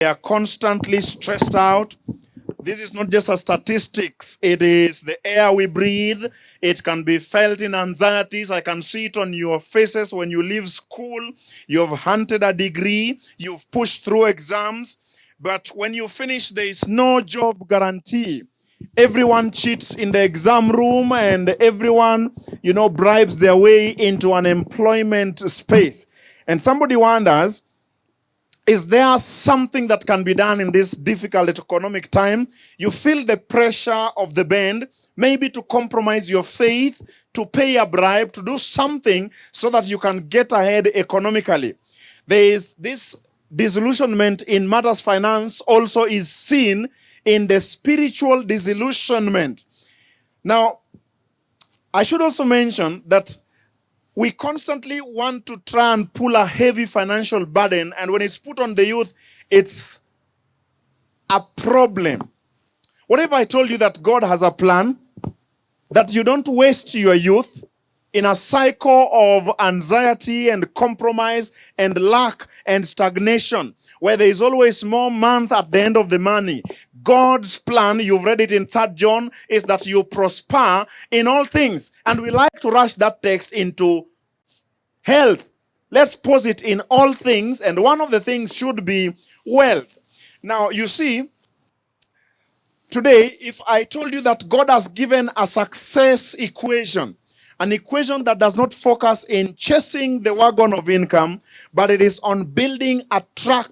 They are constantly stressed out. This is not just a statistics. It is the air we breathe. It can be felt in anxieties. I can see it on your faces when you leave school. You've hunted a degree. You've pushed through exams. But when you finish, there is no job guarantee. Everyone cheats in the exam room, and everyone, bribes their way into an employment space. And somebody wonders, is there something that can be done in this difficult economic time? You feel the pressure of the band, maybe to compromise your faith, to pay a bribe, to do something so that you can get ahead economically. There is this disillusionment in matters finance also is seen in the spiritual disillusionment. Now, I should also mention that we constantly want to try and pull a heavy financial burden, and when it's put on the youth, it's a problem. What if I told you that God has a plan, that you don't waste your youth in a cycle of anxiety and compromise and lack and stagnation, where there is always more month at the end of the money? God's plan, you've read it in 3 John, is that you prosper in all things. And we like to rush that text into health. Let's pose it in all things, and one of the things should be wealth. Now, you see, today, if I told you that God has given a success equation, an equation that does not focus in chasing the wagon of income, but it is on building a track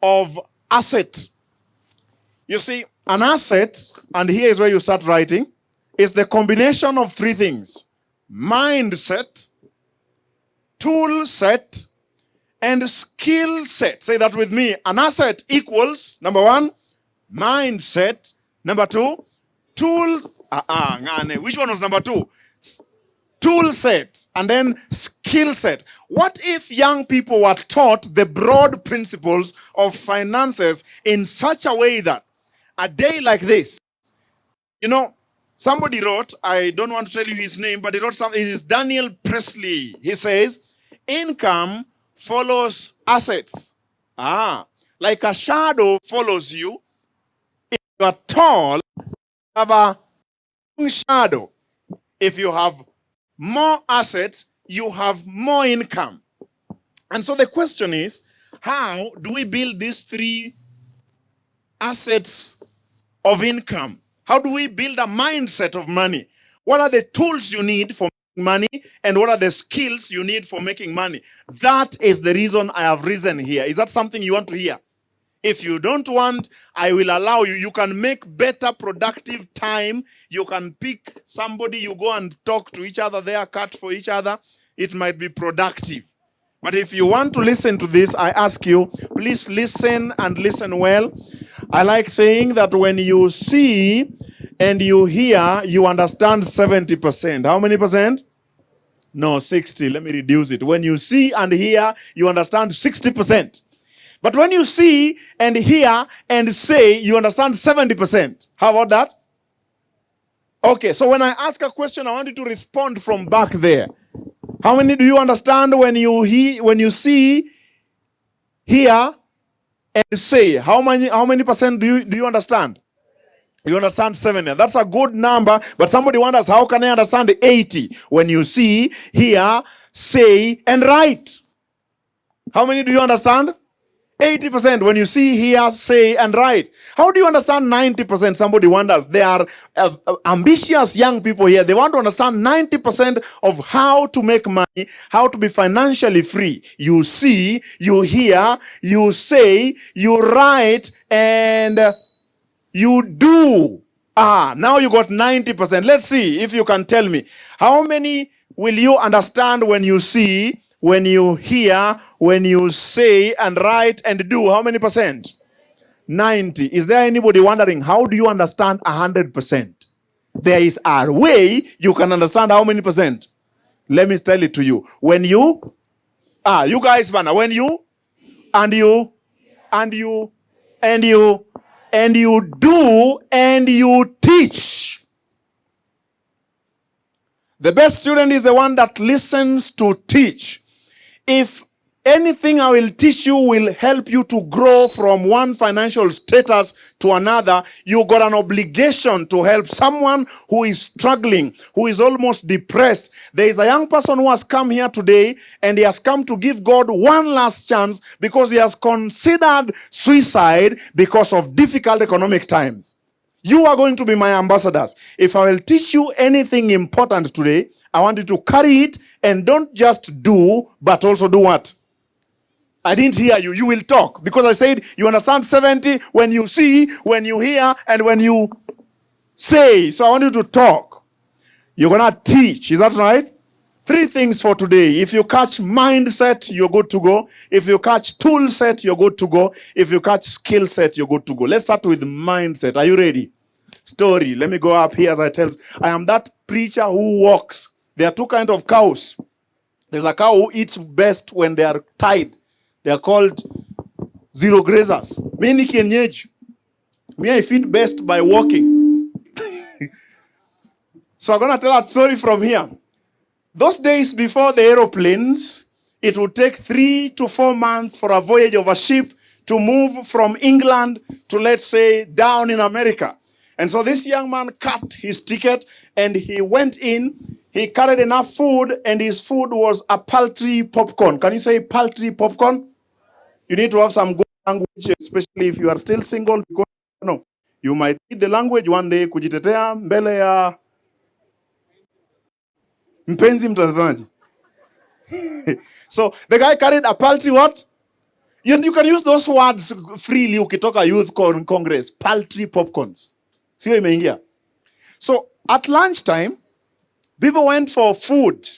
of asset. You see, an asset, and here is where you start writing, is the combination of 3 things: mindset, tool set, and skill set. Say that with me. An asset equals, number 1, mindset. Number 2, tools. Which one was number 2? Tool set, and then skill set. What if young people were taught the broad principles of finances in such a way that a day like this, somebody wrote, I don't want to tell you his name, but he wrote something. It is Daniel Presley. He says, income follows assets. Like a shadow follows you. If you are tall, you have a long shadow. If you have more assets, you have more income. And so the question is, how do we build these 3 assets of income? How do we build a mindset of money? What are the tools you need for making money, and what are the skills you need for making money? That is the reason I have risen here. Is that something you want to hear? If you don't want, I will allow you. You can make better productive time. You can pick somebody, you go and talk to each other, they are cut for each other. It might be productive. But if you want to listen to this, I ask you, please listen, and listen well. I like saying that when you see and you hear, you understand 70%. How many percent? No, 60. Let me reduce it. When you see and hear, you understand 60%. But when you see and hear and say, you understand 70%. How about that? Okay, so when I ask a question, I want you to respond from back there. How many do you understand when you see, hear, and say? How many percent do you understand? You understand 70. That's a good number, but somebody wonders, how can I understand 80? When you see, hear, say, and write. How many do you understand? 80% when you see, hear, say, and write. How do you understand 90%? Somebody wonders. They are ambitious young people here. They want to understand 90% of how to make money, how to be financially free. You see, you hear, you say, you write, and you do. Now you got 90%. Let's see if you can tell me. How many will you understand when you see, when you hear, when you say, and write, and do? How many percent? 90. Is there anybody wondering, how do you understand 100%? There is a way you can understand how many percent. Let me tell it to you. When you, you guys, when you, and you, and you, and you, and you do, and you teach. The best student is the one that listens to teach. If Anything I will teach you will help you to grow from one financial status to another. You got an obligation to help someone who is struggling, who is almost depressed. There is a young person who has come here today, and he has come to give God one last chance because he has considered suicide because of difficult economic times. You are going to be my ambassadors. If I will teach you anything important today, I want you to carry it, and don't just do, but also do what? I didn't hear you. You will talk. Because I said you understand 70 when you see, when you hear, and when you say. So I want you to talk. You're going to teach. Is that right? 3 things for today. If you catch mindset, you're good to go. If you catch tool set, you're good to go. If you catch skill set, you're good to go. Let's start with mindset. Are you ready? Story. Let me go up here as I tell you. I am that preacher who walks. There are 2 kinds of cows. There's a cow who eats best when they are tied. They are called zero grazers. Many kienyeji. Me, I feed best by walking. So I'm going to tell a story from here. Those days before the aeroplanes, it would take 3 to 4 months for a voyage of a ship to move from England to, let's say, down in America. And so this young man cut his ticket and he went in. He carried enough food, and his food was a paltry popcorn. Can you say paltry popcorn? You need to have some good language, especially if you are still single, because you might need the language one day. Kujitetea mbele ya mpenzi mtazamaji. So the guy carried a paltry what? You can use those words freely ukitoka youth congress. Paltry popcorns. Sio imeingia. So at lunchtime, people went for food.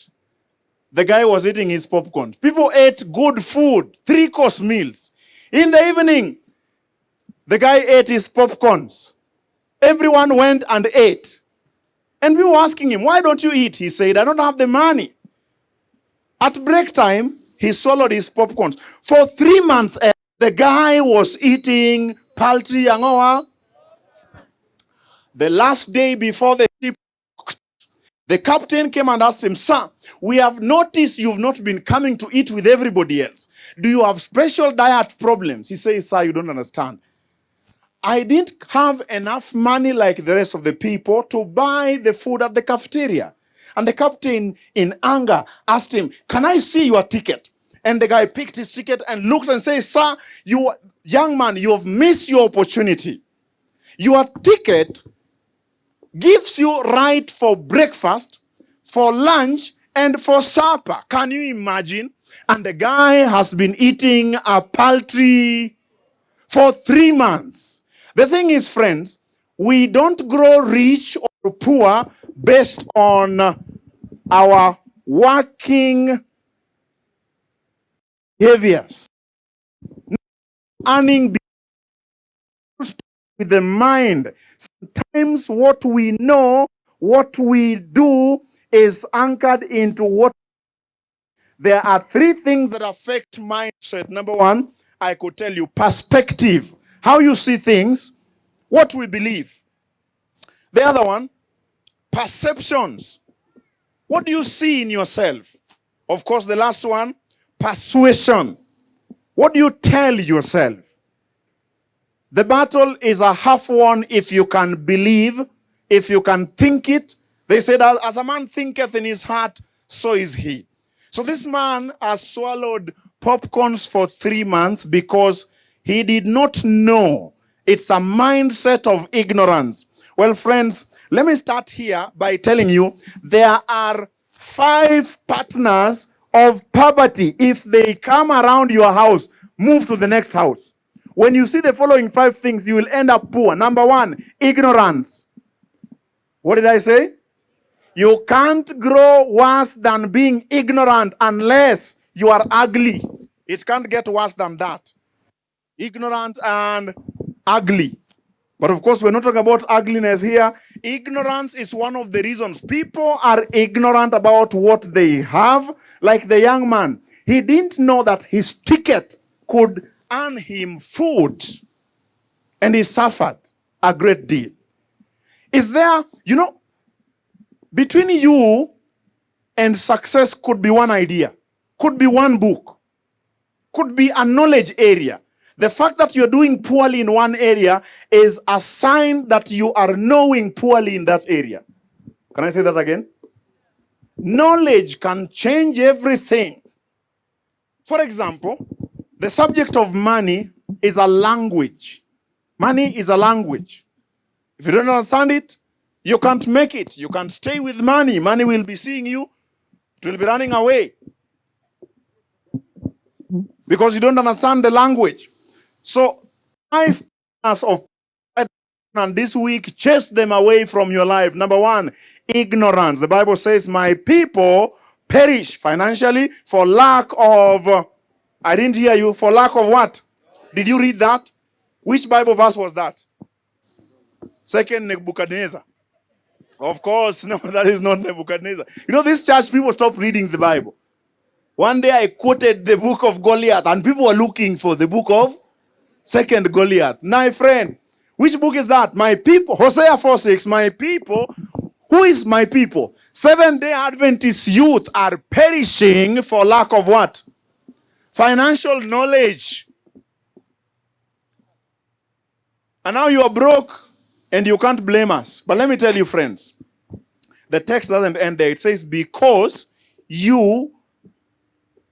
The guy was eating his popcorn. People ate good food, 3-course meals. In the evening, the guy ate his popcorns. Everyone went and ate. And we were asking him, why don't you eat? He said, I don't have the money. At break time, he swallowed his popcorns. For 3 months, the guy was eating paltry angoa. The last day before the ship, the captain came and asked him, sir, we have noticed you've not been coming to eat with everybody else. Do you have special diet problems? He says, sir, you don't understand. I didn't have enough money like the rest of the people to buy the food at the cafeteria. And the captain, in anger, asked him, can I see your ticket? And the guy picked his ticket and looked and said, sir, you young man, you have missed your opportunity. Your ticket gives you right for breakfast, for lunch, and for supper. Can you imagine? And the guy has been eating a paltry for 3 months. The thing is, friends, we don't grow rich or poor based on our working behaviors. Earning with the mind. Sometimes what we know, what we do is anchored into what. There are 3 things that affect mindset. Number 1, I could tell you, perspective. How you see things, what we believe. The other one, perceptions. What do you see in yourself? Of course, the last one, persuasion. What do you tell yourself? The battle is a half won if you can believe, if you can think it. They said, as a man thinketh in his heart, so is he. So this man has swallowed popcorns for 3 months because he did not know. It's a mindset of ignorance. Well, friends, let me start here by telling you there are 5 partners of poverty. If they come around your house, move to the next house. When you see the following 5 things, you will end up poor. Number 1, ignorance. What did I say? You can't grow worse than being ignorant unless you are ugly. It can't get worse than that. Ignorant and ugly. But of course, we're not talking about ugliness here. Ignorance is one of the reasons. People are ignorant about what they have. Like the young man. He didn't know that his ticket could earn him food. And he suffered a great deal. Is there, between you and success could be one idea. Could be one book. could be a knowledge area. The fact that you're doing poorly in one area is a sign that you are knowing poorly in that area. Can I say that again? Knowledge can change everything. For example, the subject of money is a language. Money is a language. If you don't understand it, you can't make it. You can't stay with money. Money will be seeing you. It will be running away. Because you don't understand the language. So, 5 pillars of and this week, chase them away from your life. Number 1, ignorance. The Bible says, my people perish financially for lack of, I didn't hear you, for lack of what? Did you read that? Which Bible verse was that? 2nd Nebuchadnezzar. Of course, no, that is not Nebuchadnezzar. You know, this church, people stop reading the Bible. One day I quoted the book of Goliath, and people were looking for the book of 2nd Goliath. My friend, which book is that? My people, Hosea 4:6, my people. Who is my people? Seventh-day Adventist youth are perishing for lack of what? Financial knowledge. And now you are broke and you can't blame us. But let me tell you, friends, the text doesn't end there. It says, because you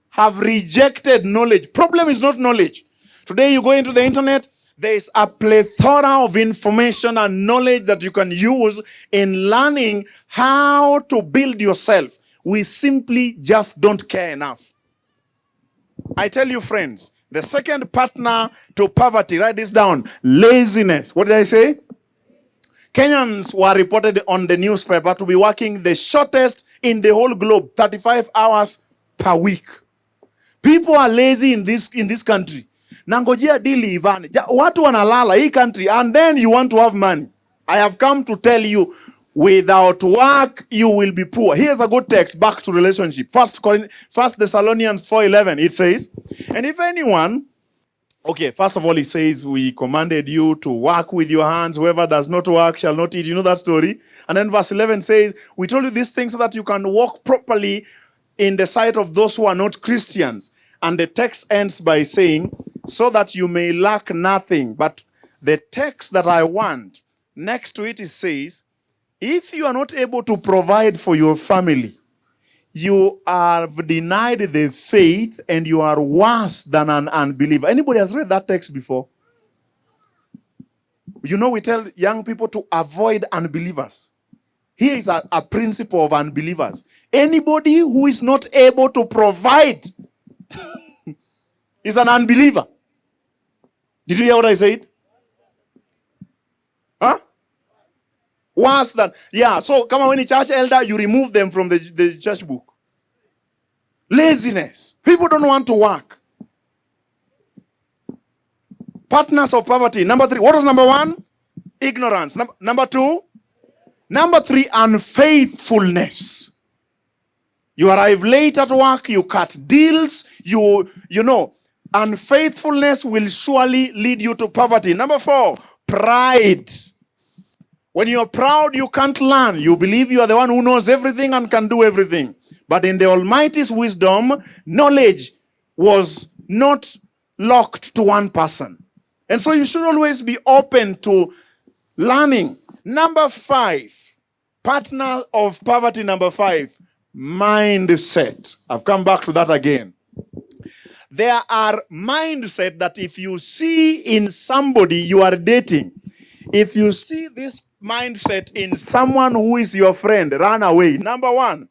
have rejected knowledge. Problem is not knowledge. Today you go into the internet, there is a plethora of information and knowledge that you can use in learning how to build yourself. We simply just don't care enough. I tell you, friends, the second partner to poverty, write this down, laziness. What did I say? Kenyans were reported on the newspaper to be working the shortest in the whole globe, 35 hours per week. People are lazy in this country. Nangojea dili ivane. Watu wanalala hii country, and then you want to have money. I have come to tell you, without work, you will be poor. Here's a good text back to relationship. First Thessalonians 4:11, it says, and if anyone, okay, first of all, it says, we commanded you to work with your hands. Whoever does not work shall not eat. You know that story? And then verse 11 says, we told you these things so that you can walk properly in the sight of those who are not Christians. And the text ends by saying, so that you may lack nothing. But the text that I want, next to it, it says, if you are not able to provide for your family, you are denied the faith and you are worse than an unbeliever. Anybody has read that text before? You know, we tell young people to avoid unbelievers. Here is a principle of unbelievers. Anybody who is not able to provide is an unbeliever. Did you hear what I said? Huh? Worse than, yeah. So come on, when a church elder, you remove them from the church book. Laziness. People don't want to work. Partners of poverty. Number 3. What was number 1? Ignorance. Number 2. Number 3, unfaithfulness. You arrive late at work, you cut deals, you know, unfaithfulness will surely lead you to poverty. Number 4, pride. When you're proud, you can't learn. You believe you are the one who knows everything and can do everything. But in the Almighty's wisdom, knowledge was not locked to one person. And so you should always be open to learning. Number 5, partner of poverty, number 5, mindset. I've come back to that again. There are mindset that if you see in somebody you are dating, if you see this mindset in someone who is your friend, run away. Number 1,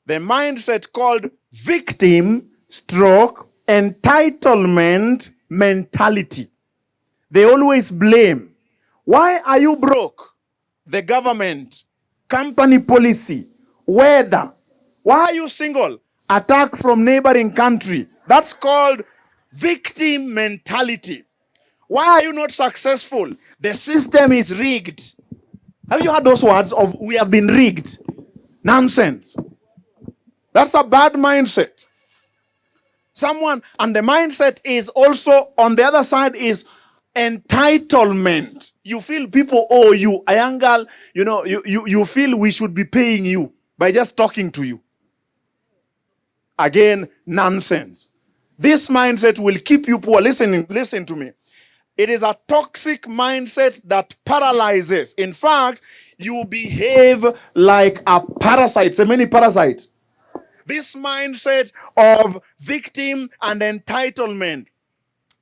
the mindset called victim stroke entitlement mentality. They always blame. Why are you broke? The government, company policy, weather. Why are you single? Attack from neighboring country. That's called victim mentality. Why are you not successful? The system is rigged. Have you heard those words of we have been rigged? Nonsense. That's a bad mindset. And the mindset is also, on the other side, is entitlement. You feel people owe you. A young girl, you know, you feel we should be paying you by just talking to you. Again, nonsense. This mindset will keep you poor. Listen to me. It is a toxic mindset that paralyzes. In fact, you behave like a parasite. So many parasites. This mindset of victim and entitlement.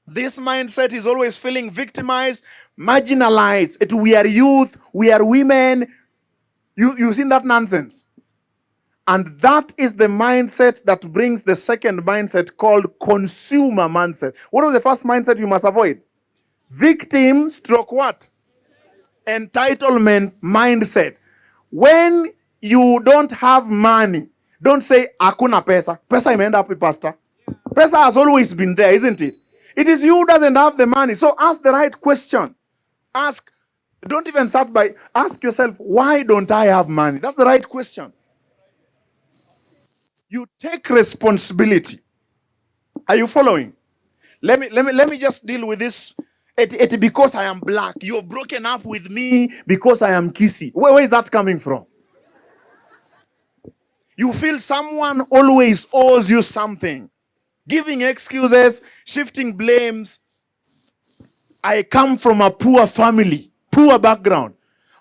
This mindset is always feeling victimized, marginalized. We are youth, we are women. You've seen that nonsense. And that is the mindset that brings the second mindset called consumer mindset. What was the first mindset you must avoid? Victim stroke what? Entitlement mindset. When you don't have money, don't say hakuna pesa. Pesa imeenda wapi, pastor? Pesa has always been there, isn't it? It is you who doesn't have the money. So ask the right question. Don't even start by, ask yourself, why don't I have money? That's the right question. You take responsibility. Are you following? Let me just deal with this. Because I am black, you've broken up with me because I am kissy. Where is that coming from? You feel someone always owes you something. Giving excuses, shifting blames. I come from a poor family, poor background.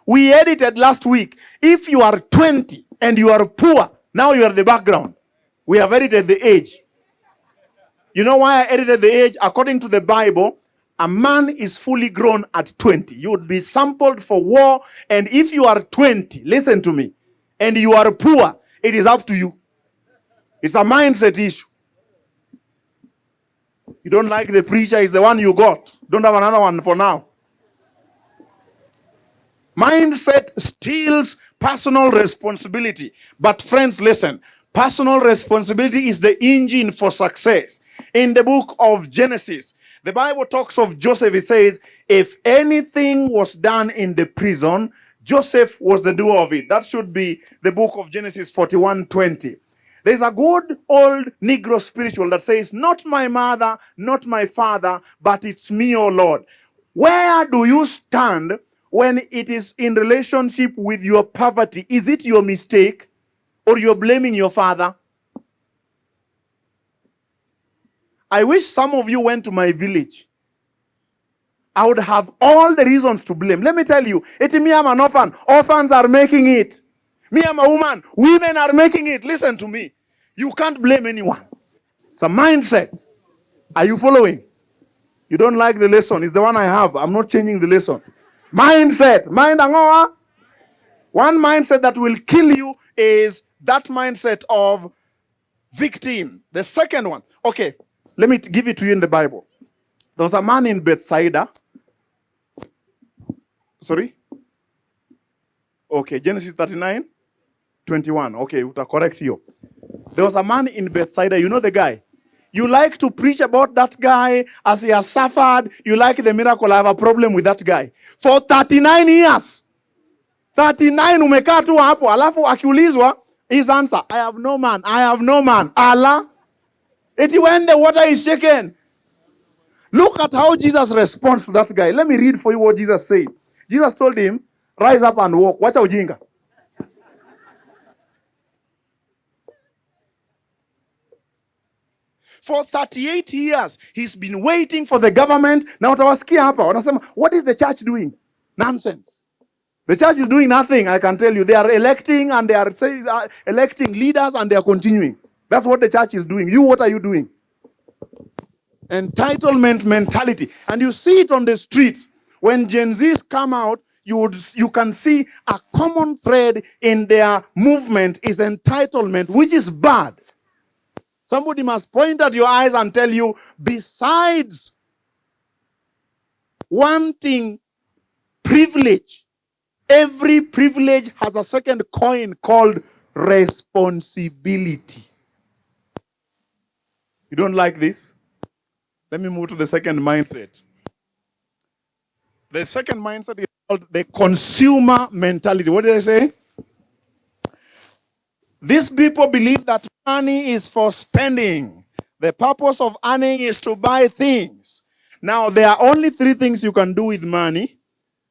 We edited last week. If you are 20 and you are poor, now you are the background. We have edited the age. You know why I edited the age? According to the Bible, a man is fully grown at 20. You would be sampled for war. And if you are 20, listen to me, and you are poor, it is up to you. It's a mindset issue. You don't like the preacher, is the one you got. Don't have another one for now. Mindset steals personal responsibility. But friends, listen. Personal responsibility is the engine for success. In the book of Genesis, the Bible talks of Joseph. It says, if anything was done in the prison, Joseph was the doer of it. That should be the book of Genesis 41:20. There's a good old Negro spiritual that says, not my mother, not my father, but it's me, O Lord. Where do you stand when it is in relationship with your poverty? Is it your mistake or you're blaming your father? I wish some of you went to my village. I would have all the reasons to blame. Let me tell you, me, I'm an orphan. Orphans are making it. Me, I'm a woman. Women are making it. Listen to me. You can't blame anyone. It's a mindset. Are you following? You don't like the lesson. It's the one I have. I'm not changing the lesson. Mindset. One mindset that will kill you is that mindset of victim. The second one. Okay, let me give it to you in the Bible. There was a man in Bethsaida. Sorry? Okay, Genesis 39:21. Okay, we'll correct you. There was a man in Bethsaida. You know the guy? You like to preach about that guy as he has suffered. You like the miracle. I have a problem with that guy. For 39 years. 39 umekaa tu hapo. Alafu akiulizwa, his answer, I have no man. I have no man. Allah. Eti when the water is shaken. Look at how Jesus responds to that guy. Let me read for you what Jesus said. Jesus told him, rise up and walk. Wacha ujinga. For 38 years, he's been waiting for the government. Now, what is the church doing? Nonsense. The church is doing nothing, I can tell you. They are electing and they are electing leaders and they are continuing. That's what the church is doing. You, what are you doing? Entitlement mentality. And you see it on the streets. When Gen Zs come out, you can see a common thread in their movement is entitlement, which is bad. Somebody must point at your eyes and tell you, besides wanting privilege, every privilege has a second coin called responsibility. You don't like this? Let me move to the second mindset. The second mindset is called the consumer mentality. What did I say? These people believe that money is for spending. The purpose of earning is to buy things. Now, there are only three things you can do with money.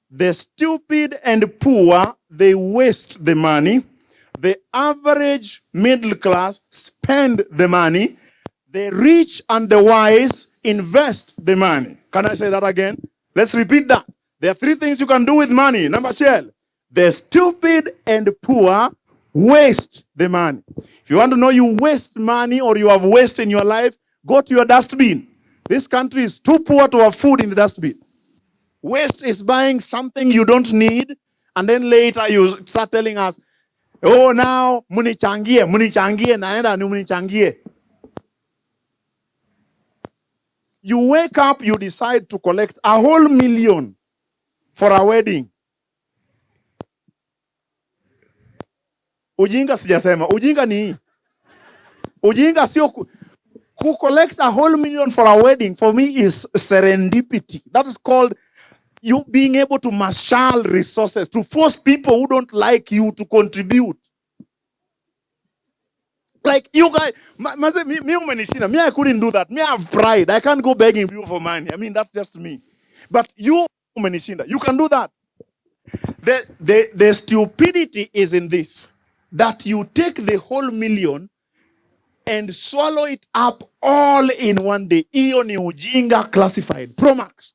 The stupid and poor, they waste the money. The average middle class spend the money. The rich and the wise invest the money. Can I say that again? Let's repeat that. There are three things you can do with money. Number 12, the stupid and poor waste the money. If you want to know you waste money or you have waste in your life, go to your dustbin. This country is too poor to have food in the dustbin. Waste is buying something you don't need, and then later you start telling us, oh, now munichangie, naenda ni munichangie. You wake up, you decide to collect a whole million for a wedding. Ujinga sijasema. Ujinga ni ujinga sio who collect a whole million for a wedding for me is serendipity. That is called you being able to marshal resources, to force people who don't like you to contribute. Like you guys, me, I couldn't do that. Me, I have pride. I can't go begging people for money. I mean, that's just me. But you, you can do that. The stupidity is in this, that you take the whole million and swallow it up all in one day. Iyo ni ujinga classified. Pro Max.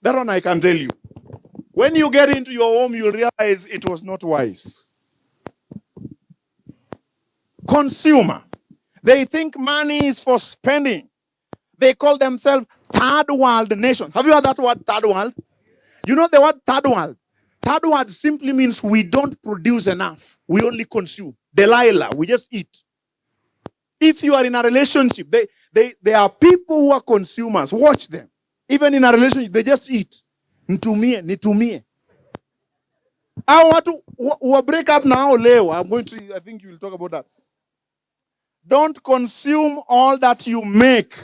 That one I can tell you. When you get into your home, you'll realize it was not wise. Consumer. They think money is for spending. They call themselves third world nation. Have you heard that word, third world? You know the word third world? Third world simply means we don't produce enough. We only consume. Delilah, we just eat. If you are in a relationship, they are people who are consumers. Watch them. Even in a relationship, they just eat. Nitumie. I want to break up now, Leo. I think you will talk about that. Don't consume all that you make.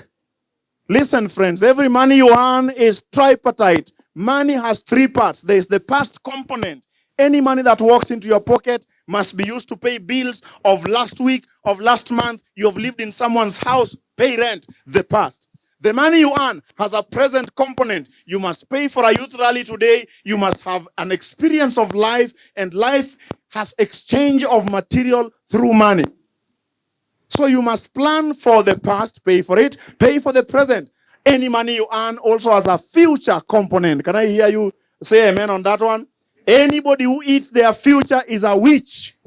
Listen, friends, every money you earn is tripartite. Money has three parts. There is the past component. Any money that walks into your pocket must be used to pay bills of last week, of last month. You have lived in someone's house, pay rent, the past. The money you earn has a present component. You must pay for a youth rally today. You must have an experience of life, and life has exchange of material through money. So you must plan for the past, pay for it, pay for the present. Any money you earn also has a future component. Can I hear you say amen on that one? Anybody who eats their future is a witch.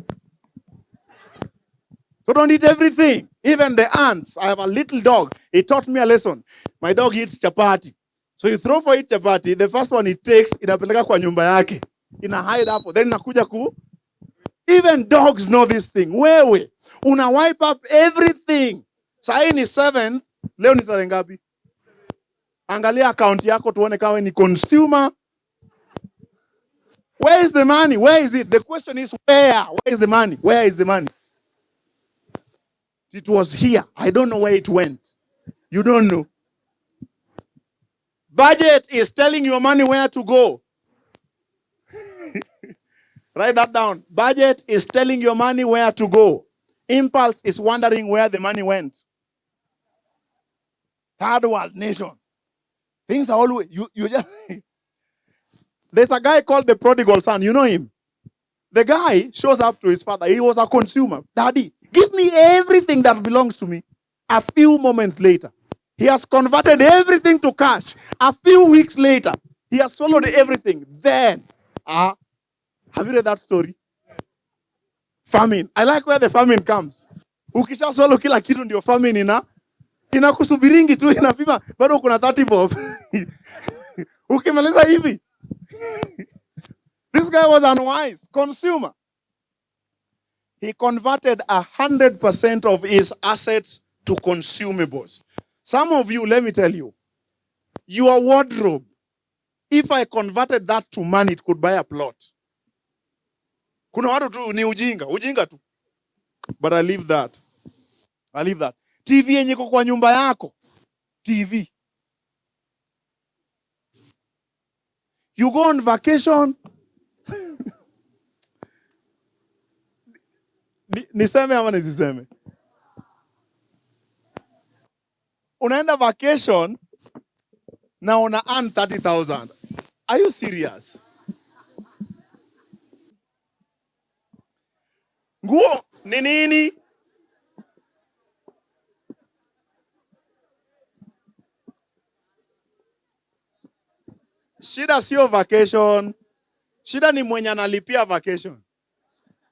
So don't eat everything. Even the ants. I have a little dog. He taught me a lesson. My dog eats chapati. So you throw for it chapati. The first one it takes, inapeleka kwa nyumba yake. Ina hide hapo. Then inakuja ku. Even dogs know this thing. Wewe. Una wipe up everything. Sahi ni 7. Leo ni tarehe ngapi? Angalia account yako tuone kawe ni consumer. Where is the money? Where is it? The question is where? Where is the money? Where is the money? It was here. I don't know where it went. You don't know. Budget is telling your money where to go. Write that down. Budget is telling your money where to go. Impulse is wondering where the money went. Third world nation. Things are always, you just, there's a guy called the prodigal son. You know him? The guy shows up to his father. He was a consumer. Daddy, give me everything that belongs to me. A few moments later, he has converted everything to cash. A few weeks later, he has swallowed everything. Then, have you read that story? Famine. I like where the famine comes. Ukisha swallow kila kitu ndio famine inakusubiringi tu inapima bado kuna 30 bob. Ukimaliza hivi. This guy was unwise. Consumer. He converted 100% of his assets to consumables. Some of you, let me tell you, your wardrobe, if I converted that to money, it could buy a plot. Kuna watu tu ni ujinga tu. But I leave that. TV yenye iko kwa nyumba yako. TV. You go on vacation. Niseme ama nisiseme? Unaenda vacation na una earn 30,000. Are you serious? Nguo ni nini? Shida sio vacation. Shida ni mwenye analipia vacation.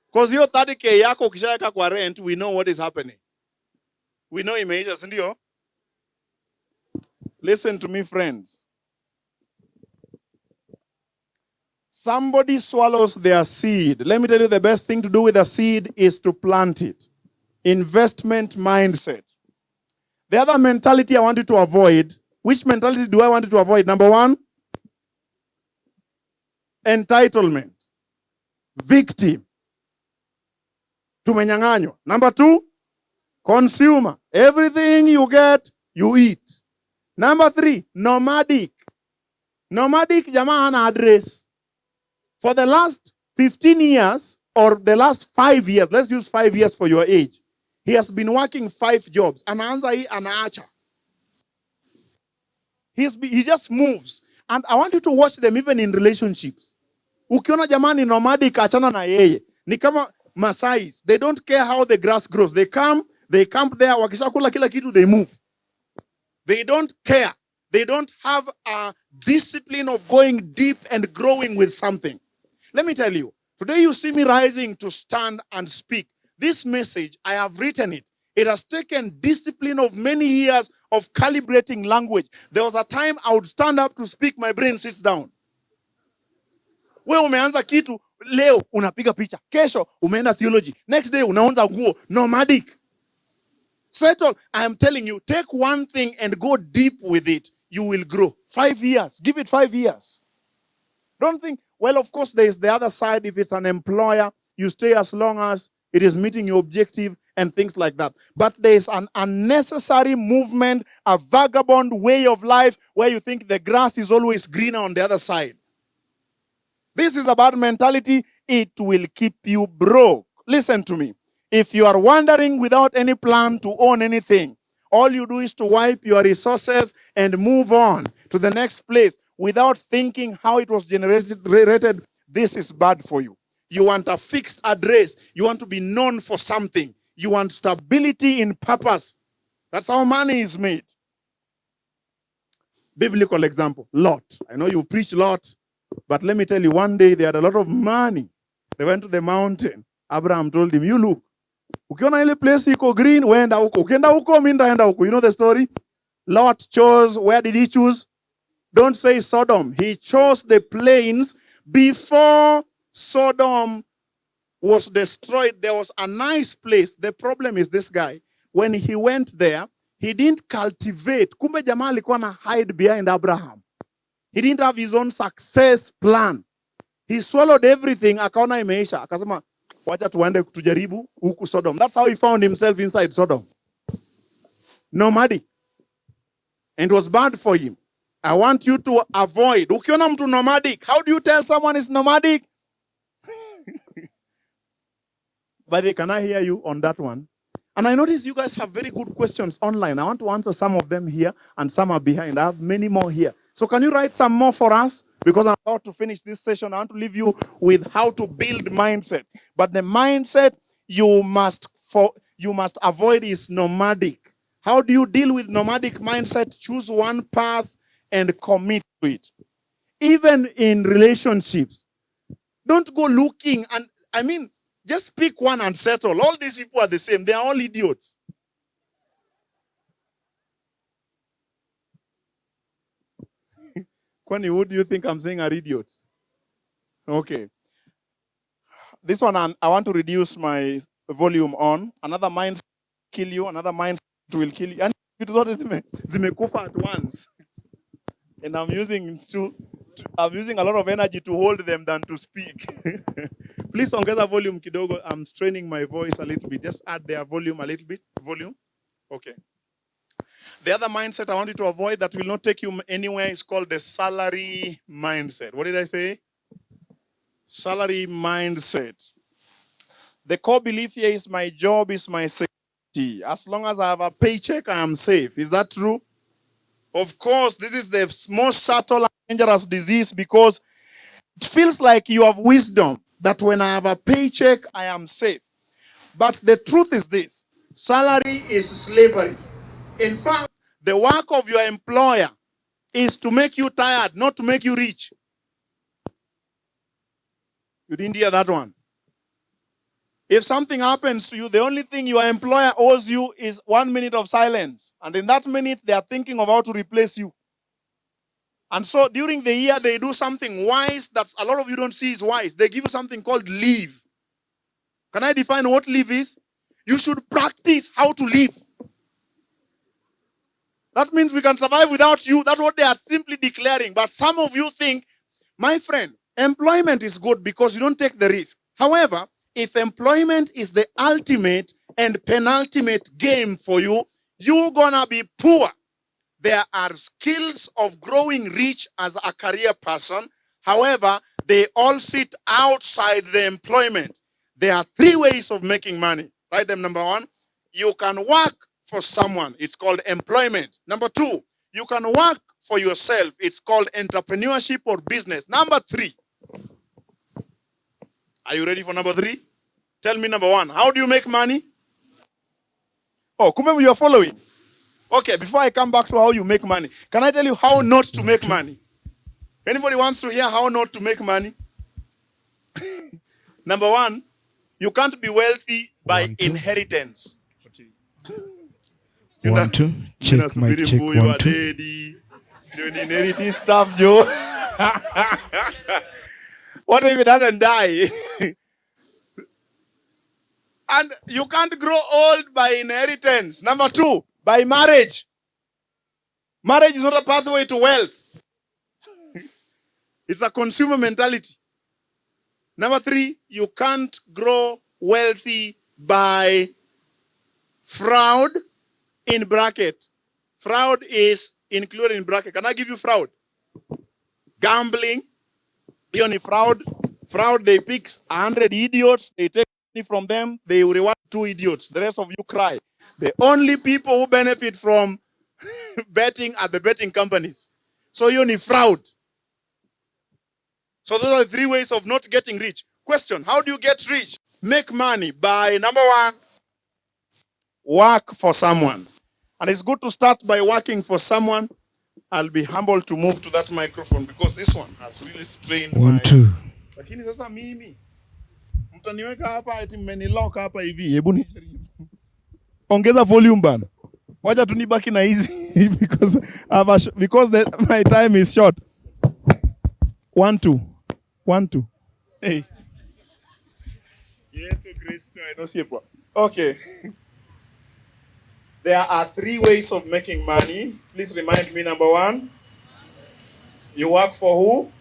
Because hiyo 30k yako ukishaweka kwa rent, we know what is happening. We know imeisha, si ndio? Listen to me, friends. Somebody swallows their seed. Let me tell you, the best thing to do with a seed is to plant it. Investment mindset. The other mentality I want you to avoid, which mentality do I want you to avoid? Number one, entitlement. Victim. Tumenyang'anywa. Number two, consumer. Everything you get, you eat. Number three, nomadic. Nomadic, jamaa hana address. For the last 15 years, or the last 5 years, let's use 5 years for your age, he has been working 5 jobs. Anaanza hii anaacha. He just moves. And I want you to watch them even in relationships. Ukiona jamani nomadic, achana na yeye. Ni kama Masais. They don't care how the grass grows. They camp there, wakishakula kila kitu, they move. They don't care. They don't have a discipline of going deep and growing with something. Let me tell you, today you see me rising to stand and speak. This message, I have written it. It has taken discipline of many years of calibrating language. There was a time I would stand up to speak, my brain sits down. Wewe umeanza kitu, leo unapiga picha, kesho umeenda theology, next day unaanza nguo, nomadic. Settle. I am telling you, take one thing and go deep with it. You will grow. 5 years. Give it 5 years. Don't think, well, of course, there is the other side. If it's an employer, you stay as long as it is meeting your objective and things like that. But there is an unnecessary movement, a vagabond way of life where you think the grass is always greener on the other side. This is a bad mentality. It will keep you broke. Listen to me. If you are wandering without any plan to own anything, all you do is to wipe your resources and move on to the next place without thinking how it was generated. This is bad for you. You want a fixed address. You want to be known for something. You want stability in purpose. That's how money is made. Biblical example, Lot. I know you preach Lot, but let me tell you, one day they had a lot of money. They went to the mountain. Abraham told him, you look, ukiona ile place iko green, wenda huko. Ukienda huko, mimi ndaenda huko. You know the story? Lot chose, where did he choose? Don't say Sodom. He chose the plains before Sodom was destroyed. There was a nice place. The problem is this guy. When he went there, he didn't cultivate. Kumbe jamaa alikuwa na hide behind Abraham. He didn't have his own success plan. He swallowed everything. Akaona imeisha. Akasema, wacha tuende tujaribu huku Sodom. That's how he found himself inside Sodom. Nomadic. And it was bad for him. I want you to avoid. Ukiona mtu nomadic, how do you tell someone is nomadic? But can I hear you on that one? And I notice you guys have very good questions online. I want to answer some of them here and some are behind. I have many more here. So can you write some more for us? Because I'm about to finish this session. I want to leave you with how to build mindset. But the mindset you must avoid is nomadic. How do you deal with nomadic mindset? Choose one path and commit to it. Even in relationships. Don't go looking and, just pick one and settle. All these people are the same. They are all idiots. Kwani, who do you think I'm saying are idiots? Okay. This one, I want to reduce my volume on. Another mindset will kill you. Another mindset will kill you. And zimekufa at once. And I'm using a lot of energy to hold them than to speak. Please ongeza volume kidogo. I'm straining my voice a little bit. Just add their volume a little bit. Volume. Okay. The other mindset I want you to avoid that will not take you anywhere is called the salary mindset. What did I say? Salary mindset. The core belief here is my job is my safety. As long as I have a paycheck, I am safe. Is that true? Of course, this is the most subtle and dangerous disease because it feels like you have wisdom that when I have a paycheck, I am safe. But the truth is this. Salary is slavery. In fact, the work of your employer is to make you tired, not to make you rich. You didn't hear that one. If something happens to you, the only thing your employer owes you is 1 minute of silence. And in that minute, they are thinking of how to replace you. And so during the year, they do something wise that a lot of you don't see is wise. They give you something called leave. Can I define what leave is? You should practice how to live. That means we can survive without you. That's what they are simply declaring. But some of you think, my friend, employment is good because you don't take the risk. However, if employment is the ultimate and penultimate game for you, you're gonna be poor. There are skills of growing rich as a career person. However, they all sit outside the employment. There are 3 ways of making money. Write them. Number 1, you can work for someone. It's called employment. Number 2, you can work for yourself. It's called entrepreneurship or business. Number 3. Are you ready for number 3? Tell me number 1. How do you make money? Oh, kumbe you are following. Okay, before I come back to how you make money, can I tell you how not to make money? Anybody wants to hear how not to make money? Number 1, you can't be wealthy by inheritance. 1, 2, check my check 1, 2. You inherit stuff, Joe. What if it doesn't die? And you can't grow old by inheritance. Number 2, by marriage. Marriage is not a pathway to wealth. It's a consumer mentality. Number 3, you can't grow wealthy by fraud in bracket. Fraud is included in bracket. Can I give you fraud? Gambling. Only fraud. Fraud, they pick 100 idiots. They take money from them. They reward 2 idiots. The rest of you cry. The only people who benefit from betting are the betting companies. So you only fraud. So those are the 3 ways of not getting rich. Question, how do you get rich? Make money by, number 1, work for someone. And it's good to start by working for someone. I'll be humble to move to that microphone because this one has really strained 1, 2. Lakini sasa mimi mtaniweka hapa eti mmenilock hapa hivi. Hebu nijaribu. Ongeza volume bana. Wacha tunibaki na hizi because my time is short. 1, 2. 1, 2. Hey. Yes, Kristo, I know sipo. Okay. There are 3 ways of making money. Please remind me. Number 1, you work for who?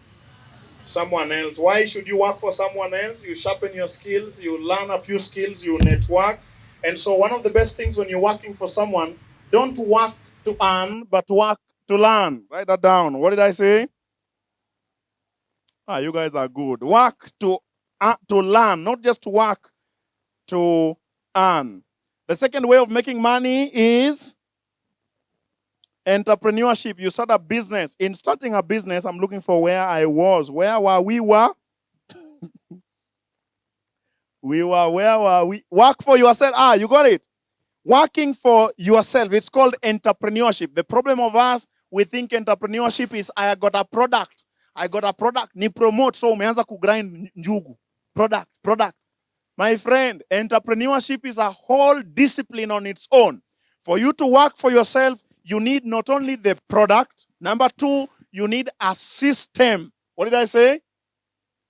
Someone else. Why should you work for someone else? You sharpen your skills, you learn a few skills, you network. And so one of the best things when you're working for someone, don't work to earn, but work to learn. Write that down. What did I say? You guys are good. Work to learn, not just work to earn. The second way of making money is entrepreneurship. You start a business. In starting a business, I'm looking for where I was. Where were we? Where were we? Work for yourself. You got it. Working for yourself. It's called entrepreneurship. The problem of us, we think entrepreneurship is I got a product. Ni promote. So umeanza kugrind njugu. Product. My friend, entrepreneurship is a whole discipline on its own. For you to work for yourself, you need not only the product. Number 2, you need a system. What did I say?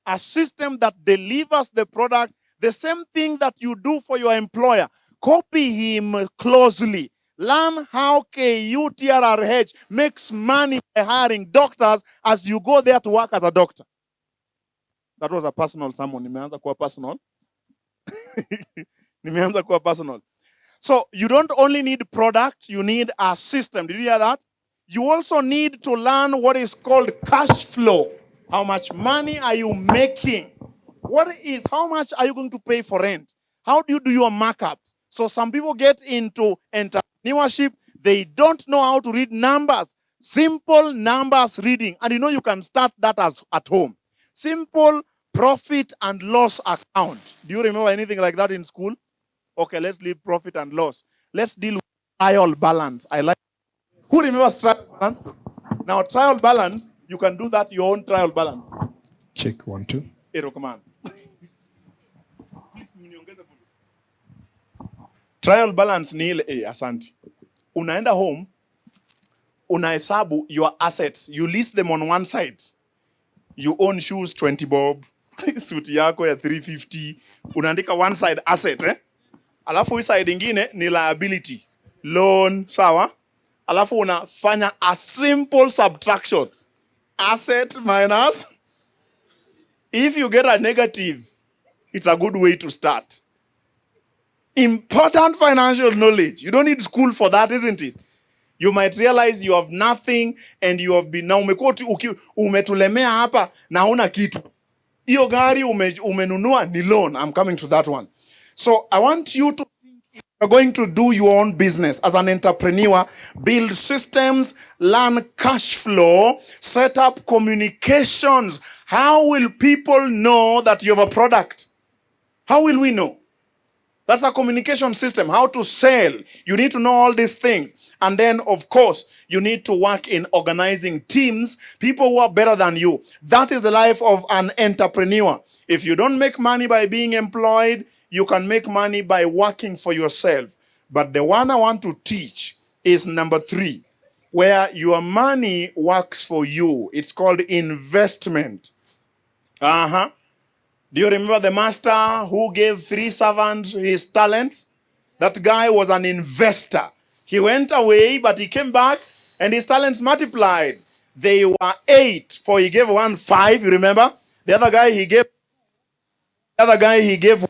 A system that delivers the product. The same thing that you do for your employer. Copy him closely. Learn how KUTRRH makes money by hiring doctors as you go there to work as a doctor. That was a personal sermon. Nimeanza kuwa personal. So you don't only need product, you need a system. Did you hear that? You also need to learn what is called cash flow. How much money are you making? How much are you going to pay for rent? How do you do your markups? So some people get into entrepreneurship, they don't know how to read numbers. Simple numbers reading. And you can start that at home. Simple profit and loss account. Do you remember anything like that in school? Okay, let's leave profit and loss. Let's deal with trial balance. Who remembers trial balance? Now, trial balance, you can do that, your own trial balance. Check 1 2. Command. Trial balance ni ile asante. Unaenda home, unahesabu your assets. You list them on one side. You own shoes 20 bob, suit yako ya 350. Unaandika one side asset, Alafu hii side ingine ni liability. Loan, sawa? Alafu unafanya a simple subtraction. Asset minus. If you get a negative, it's a good way to start. Important financial knowledge. You don't need school for that, isn't it? You might realize you have nothing and you have been, na umetulemea hapa na huna kitu. Iyo gari umenunua ni loan. I'm coming to that one. So I want you to, if you're going to do your own business as an entrepreneur, build systems, learn cash flow, set up communications. How will people know that you have a product? How will we know? That's a communication system, how to sell. You need to know all these things. And then, of course, you need to work in organizing teams, people who are better than you. That is the life of an entrepreneur. If you don't make money by being employed, you can make money by working for yourself. But the one I want to teach is number 3, where your money works for you. It's called investment. Do you remember the master who gave 3 servants his talents? That guy was an investor. He went away, but he came back and his talents multiplied. They were 8, for he gave 1 5, you remember? The other guy he gave,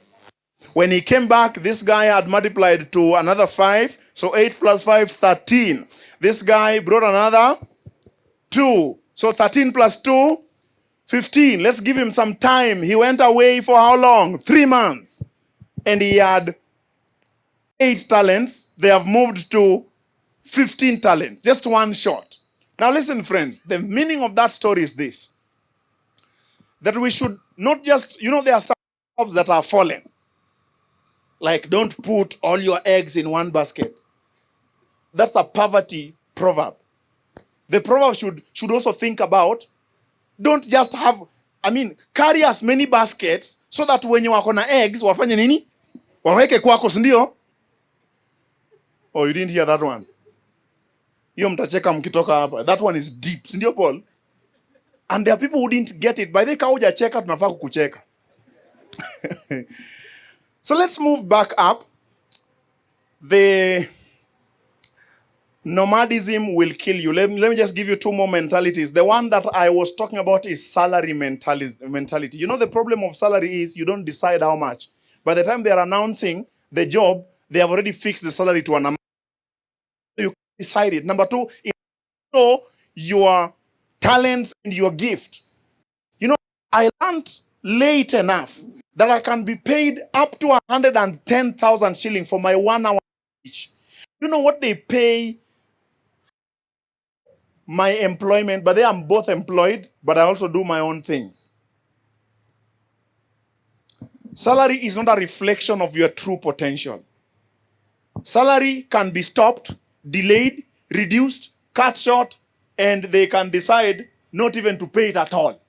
when he came back, this guy had multiplied to another 5. So 8 plus 5, 13. This guy brought another 2. So 13 plus 2, 15. Let's give him some time. He went away for how long? 3 months. And he had 8 talents. They have moved to 15 talents. Just one shot. Now listen, friends. The meaning of that story is this. That we should not just, there are some jobs that are fallen. Like, don't put all your eggs in one basket. That's a poverty proverb. The proverb should also think about, don't just have, carry as many baskets so that when you wako na eggs, wafanye nini? Waweke kwako, sindio? Oh, you didn't hear that one. Hiyo mtacheka mkitoka hapa. That one is deep, sindio Paul? And there are people who didn't get it. By the way, kauja cheka, tunafaa kukucheka. So let's move back up. The nomadism will kill you. Let me just give you 2 more mentalities. The one that I was talking about is salary mentality. The problem of salary is you don't decide how much. By the time they are announcing the job, they have already fixed the salary to an amount. You decide it. Number 2, know your talents and your gift. I learned late enough that I can be paid up to 110,000 shillings for my 1 hour speech. You know what they pay my employment? But I'm both employed, but I also do my own things. Salary is not a reflection of your true potential. Salary can be stopped, delayed, reduced, cut short, and they can decide not even to pay it at all.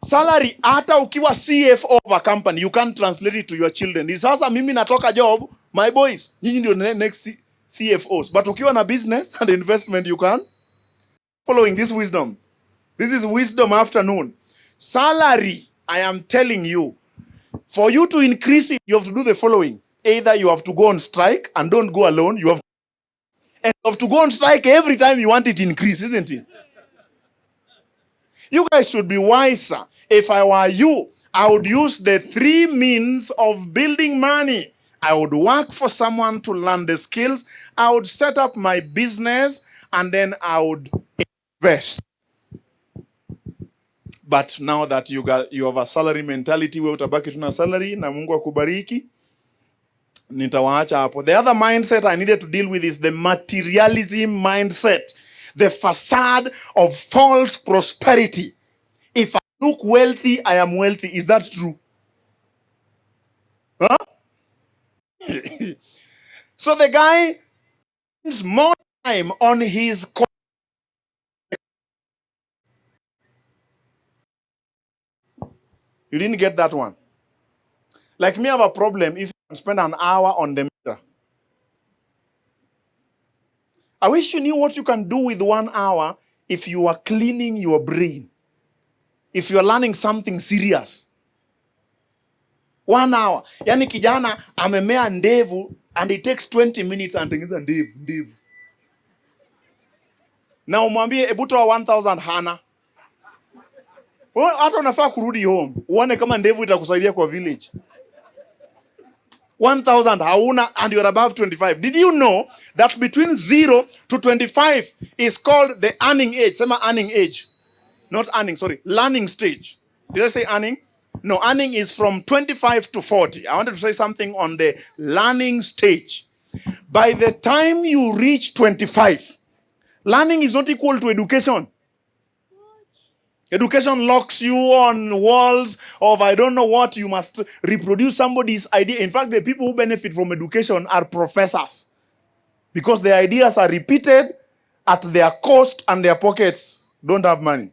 Salary, hata ukiwa CFO of a company, you can't translate it to your children. Sasa mimi natoka job, my boys, nyinyi ndio next CFOs. But ukiwa na business and investment, you can. Following this wisdom. This is wisdom afternoon. Salary, I am telling you, for you to increase it, you have to do the following. Either you have to go on strike and don't go alone. You have to go on strike every time you want it to increase, isn't it? You guys should be wiser. If I were you, I would use the 3 means of building money. I would work for someone to learn the skills. I would set up my business and then I would invest. But now that you have a salary mentality, we utabaki tuna salary na Mungu akubariki. Nitawaacha hapo. The other mindset I needed to deal with is the materialism mindset. The facade of false prosperity. If I look wealthy, I am wealthy. Is that true? Huh? So the guy spends more time on his You didn't get that one. Like me, I have a problem if you spend an hour on the mirror. I wish you knew what you can do with 1 hour if you are cleaning your brain. If you are learning something serious. 1 hour. Yani kijana amemea ndevu and it takes 20 minutes and tengeneza ndevu. Na umwambie hebu toa 1000 hana. Hata unafaa kurudi home. Uone kama ndevu itakusaidia kwa village. 1000 hauna and you're above 25. Did you know that between 0 to 25 is called the earning age? Sema earning age. Not earning, sorry. Learning stage. Did I say earning? No, earning is from 25 to 40. I wanted to say something on the learning stage. By the time you reach 25, learning is not equal to education. Education locks you on walls of I don't know what. You must reproduce somebody's idea. In fact, the people who benefit from education are professors. Because their ideas are repeated at their cost and their pockets don't have money.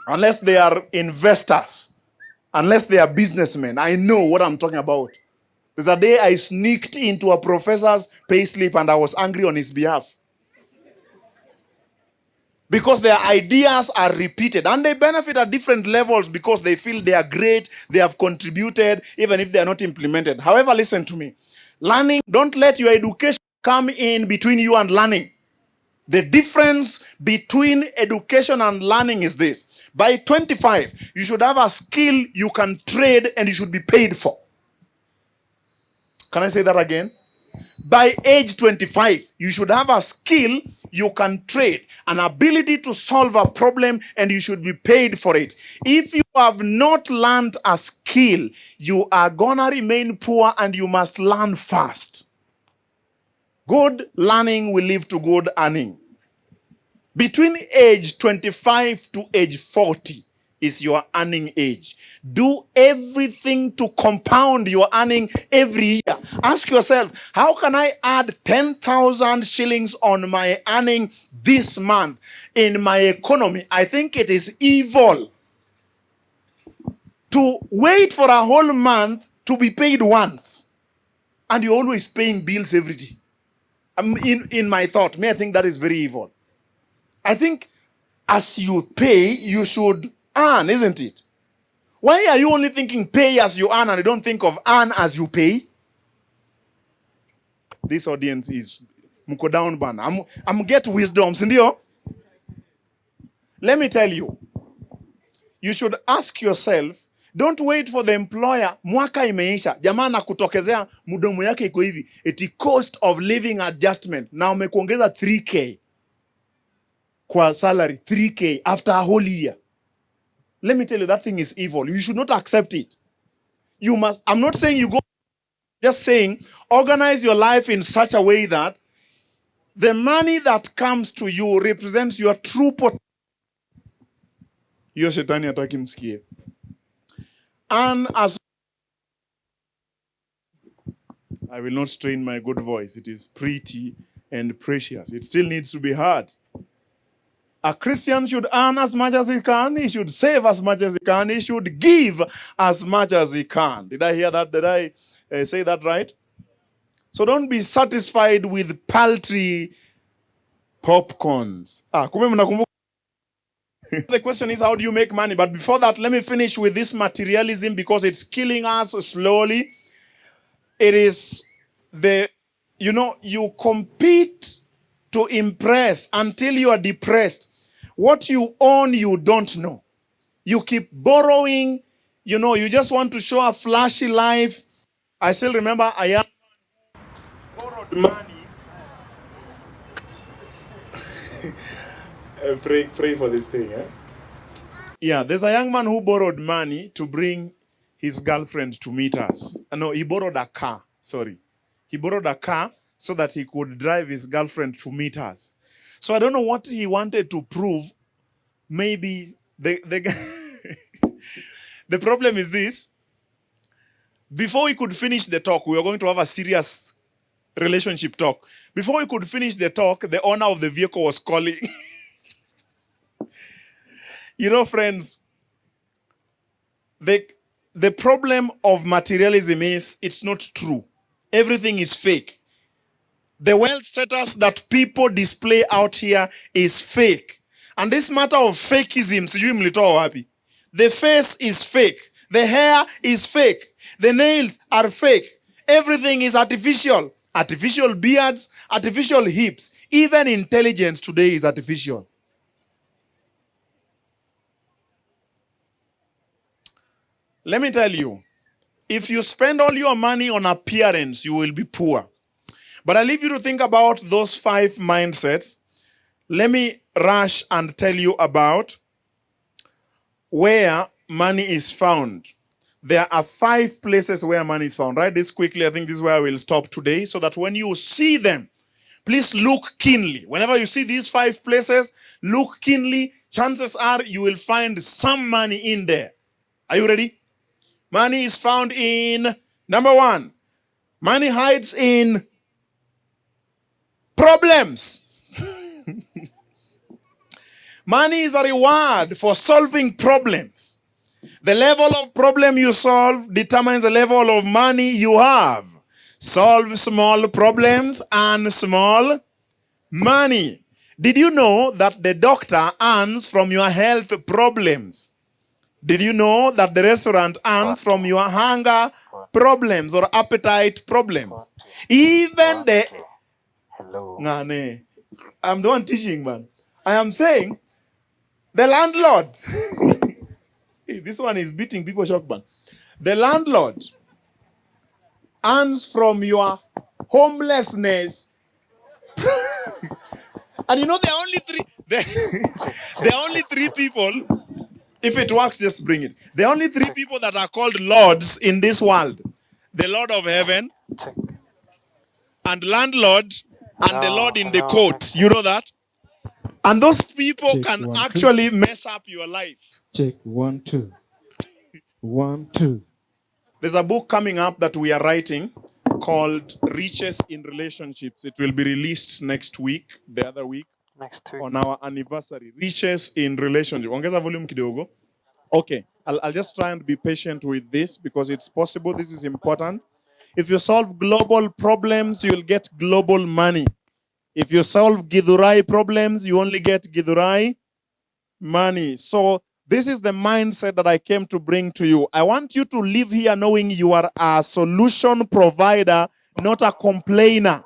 Unless they are investors. Unless they are businessmen. I know what I'm talking about. There's a day I sneaked into a professor's payslip and I was angry on his behalf. Because their ideas are repeated. And they benefit at different levels because they feel they are great, they have contributed, even if they are not implemented. However, listen to me. Learning, don't let your education come in between you and learning. The difference between education and learning is this. By 25, you should have a skill you can trade and you should be paid for. Can I say that again? By age 25, you should have a skill you can trade, an ability to solve a problem, and you should be paid for it. If you have not learned a skill, you are gonna remain poor and you must learn fast. Good learning will lead to good earning. Between age 25 to age 40 is your earning age. Do everything to compound your earning every year. Ask yourself, how can I add 10,000 shillings on my earning this month in my economy? I think it is evil to wait for a whole month to be paid once. And you're always paying bills every day. In my thought, I think that is very evil. I think as you pay, you should earn, isn't it? Why are you only thinking pay as you earn and you don't think of earn as you pay? This audience is mko down bana. I'm get wisdom, sindio? Let me tell you. You should ask yourself, don't wait for the employer. Mwaka imeisha. Jamaa anakutokezea mudomo yake iko hivi. Eti cost of living adjustment. Na umekuongeza 3K. Kwa salary 3K after a whole year. Let me tell you, that thing is evil. You should not accept it. You must, I'm not saying you go, just saying, organize your life in such a way that the money that comes to you represents your true potential. Hiyo shetani hataki msikie. And as I will not strain my good voice. It is pretty and precious. It still needs to be heard. A Christian should earn as much as he can. He should save as much as he can. He should give as much as he can. Did I hear that? Did I say that right? So don't be satisfied with paltry popcorns. The question is, how do you make money? But before that, let me finish with this materialism because it's killing us slowly. It is you compete to impress until you are depressed. What you own, you don't know. You keep borrowing, you just want to show a flashy life. I still remember a young man who borrowed money. Pray for this thing, eh? Yeah, there's a young man who borrowed money to bring his girlfriend to meet us. No, he borrowed a car. Sorry. He borrowed a car so that he could drive his girlfriend to meet us. So I don't know what he wanted to prove. Maybe the the problem is this. Before we could finish the talk, we were going to have a serious relationship talk. Before we could finish the talk, the owner of the vehicle was calling. Friends, The problem of materialism is it's not true. Everything is fake. The wealth status that people display out here is fake. And this matter of fakeism, sijui mlitoa wapi. The face is fake. The hair is fake. The nails are fake. Everything is artificial. Artificial beards, artificial hips. Even intelligence today is artificial. Let me tell you, if you spend all your money on appearance, you will be poor. But I leave you to think about those 5 mindsets. Let me rush and tell you about where money is found. There are 5 places where money is found. Write this quickly. I think this is where I will stop today, so that when you see them, please look keenly. Whenever you see these 5 places, look keenly. Chances are you will find some money in there. Are you ready? Money is found in, number 1, money hides in problems. Money is a reward for solving problems. The level of problem you solve determines the level of money you have. Solve small problems and small money. Did you know that the doctor earns from your health problems? Did you know that the restaurant earns from your hunger problems or appetite problems? Even the... Hello. Ngane, I'm the one teaching, man. I am saying the landlord. This one is beating people shock, man. The landlord earns from your homelessness. And you know there are only 3 there are only 3 people. If it works, just bring it. There are only 3 people that are called lords in this world. The Lord of heaven, and landlord, and the Lord in the court. You know that? And those people Check, can 1, 2. actually mess up your life. Check 1, 2. 1, 2. There's a book coming up that we are writing called Riches in Relationships. It will be released next week, the other week. Next week. On our anniversary. Riches in Relationship. Ongeza volume kidogo. Okay. I'll just try and be patient with this because it's possible. This is important. If you solve global problems, you'll get global money. If you solve Githurai problems, you only get Githurai money. So this is the mindset that I came to bring to you. I want you to live here knowing you are a solution provider, not a complainer.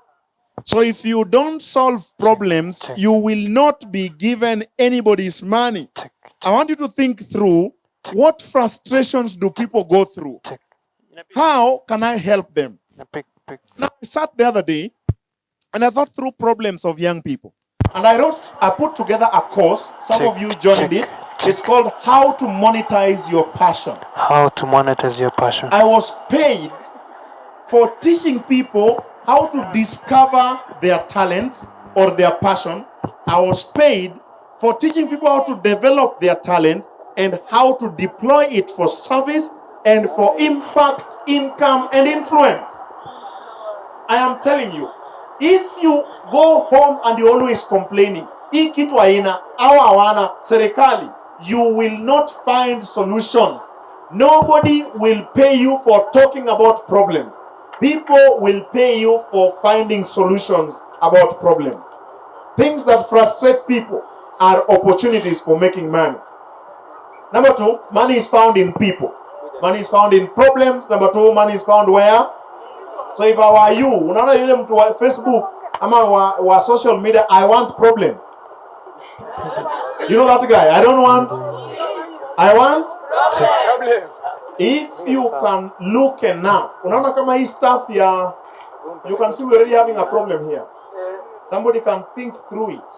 So if you don't solve problems, you will not be given anybody's money. I want you to think through, what frustrations do people go through? How can I help them? Now, I sat the other day and I thought through problems of young people. And I put together a course. Some of you joined it. It's called How to Monetize Your Passion. How to monetize your passion. I was paid for teaching people how to discover their talents or their passion. I was paid for teaching people how to develop their talent and how to deploy it for service and for impact, income, and influence. I am telling you, if you go home and you're always complaining, hii kitu haina, hawana serikali, you will not find solutions. Nobody will pay you for talking about problems. People will pay you for finding solutions about problems. Things that frustrate people are opportunities for making money. Number 2, money is found in people. Money is found in problems. Number 2, money is found where? So if I were you, unaona yule mtu wa Facebook ama wa social media, I want problems. You know that guy? I want problems. If you can look enough, unaona kama hii stuff ya, you can see we're already having a problem here. Somebody can think through it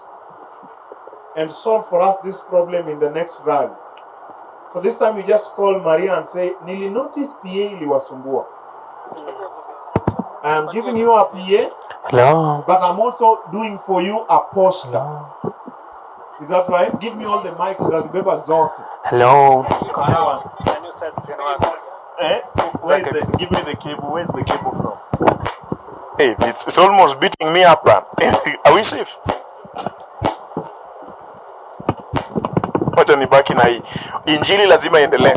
and solve for us this problem in the next rally. So this time you just call Maria and say, Nili notice PA iliwasumbua. I am giving you a PA, Hello. but I'm also doing for you a poster. Hello. Is that right? Give me all the mics. Lazibeba zote. Hello. Can you set it in work? Give me the cable. Where's the cable from? Hey, it's almost beating me up, man. Are we safe? Wacha nibaki na hii. Injili lazima iendelee.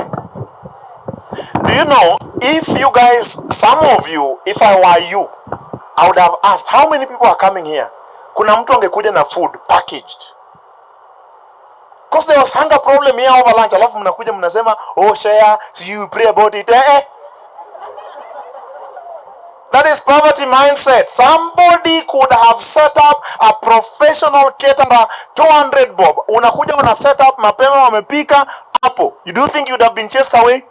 you know, if you guys, some of you, if I were you, I would have asked, how many people are coming here? Kuna mtu angekuja na food packaged. Because there was hunger problem here over lunch. Alafu mnakuja mnasema, oh share, so you pray about it. That is poverty mindset. Somebody could have set up a professional caterer, 200 bob. Unakuja una set up mapema wamepika hapo. You do think you'd have been chased away?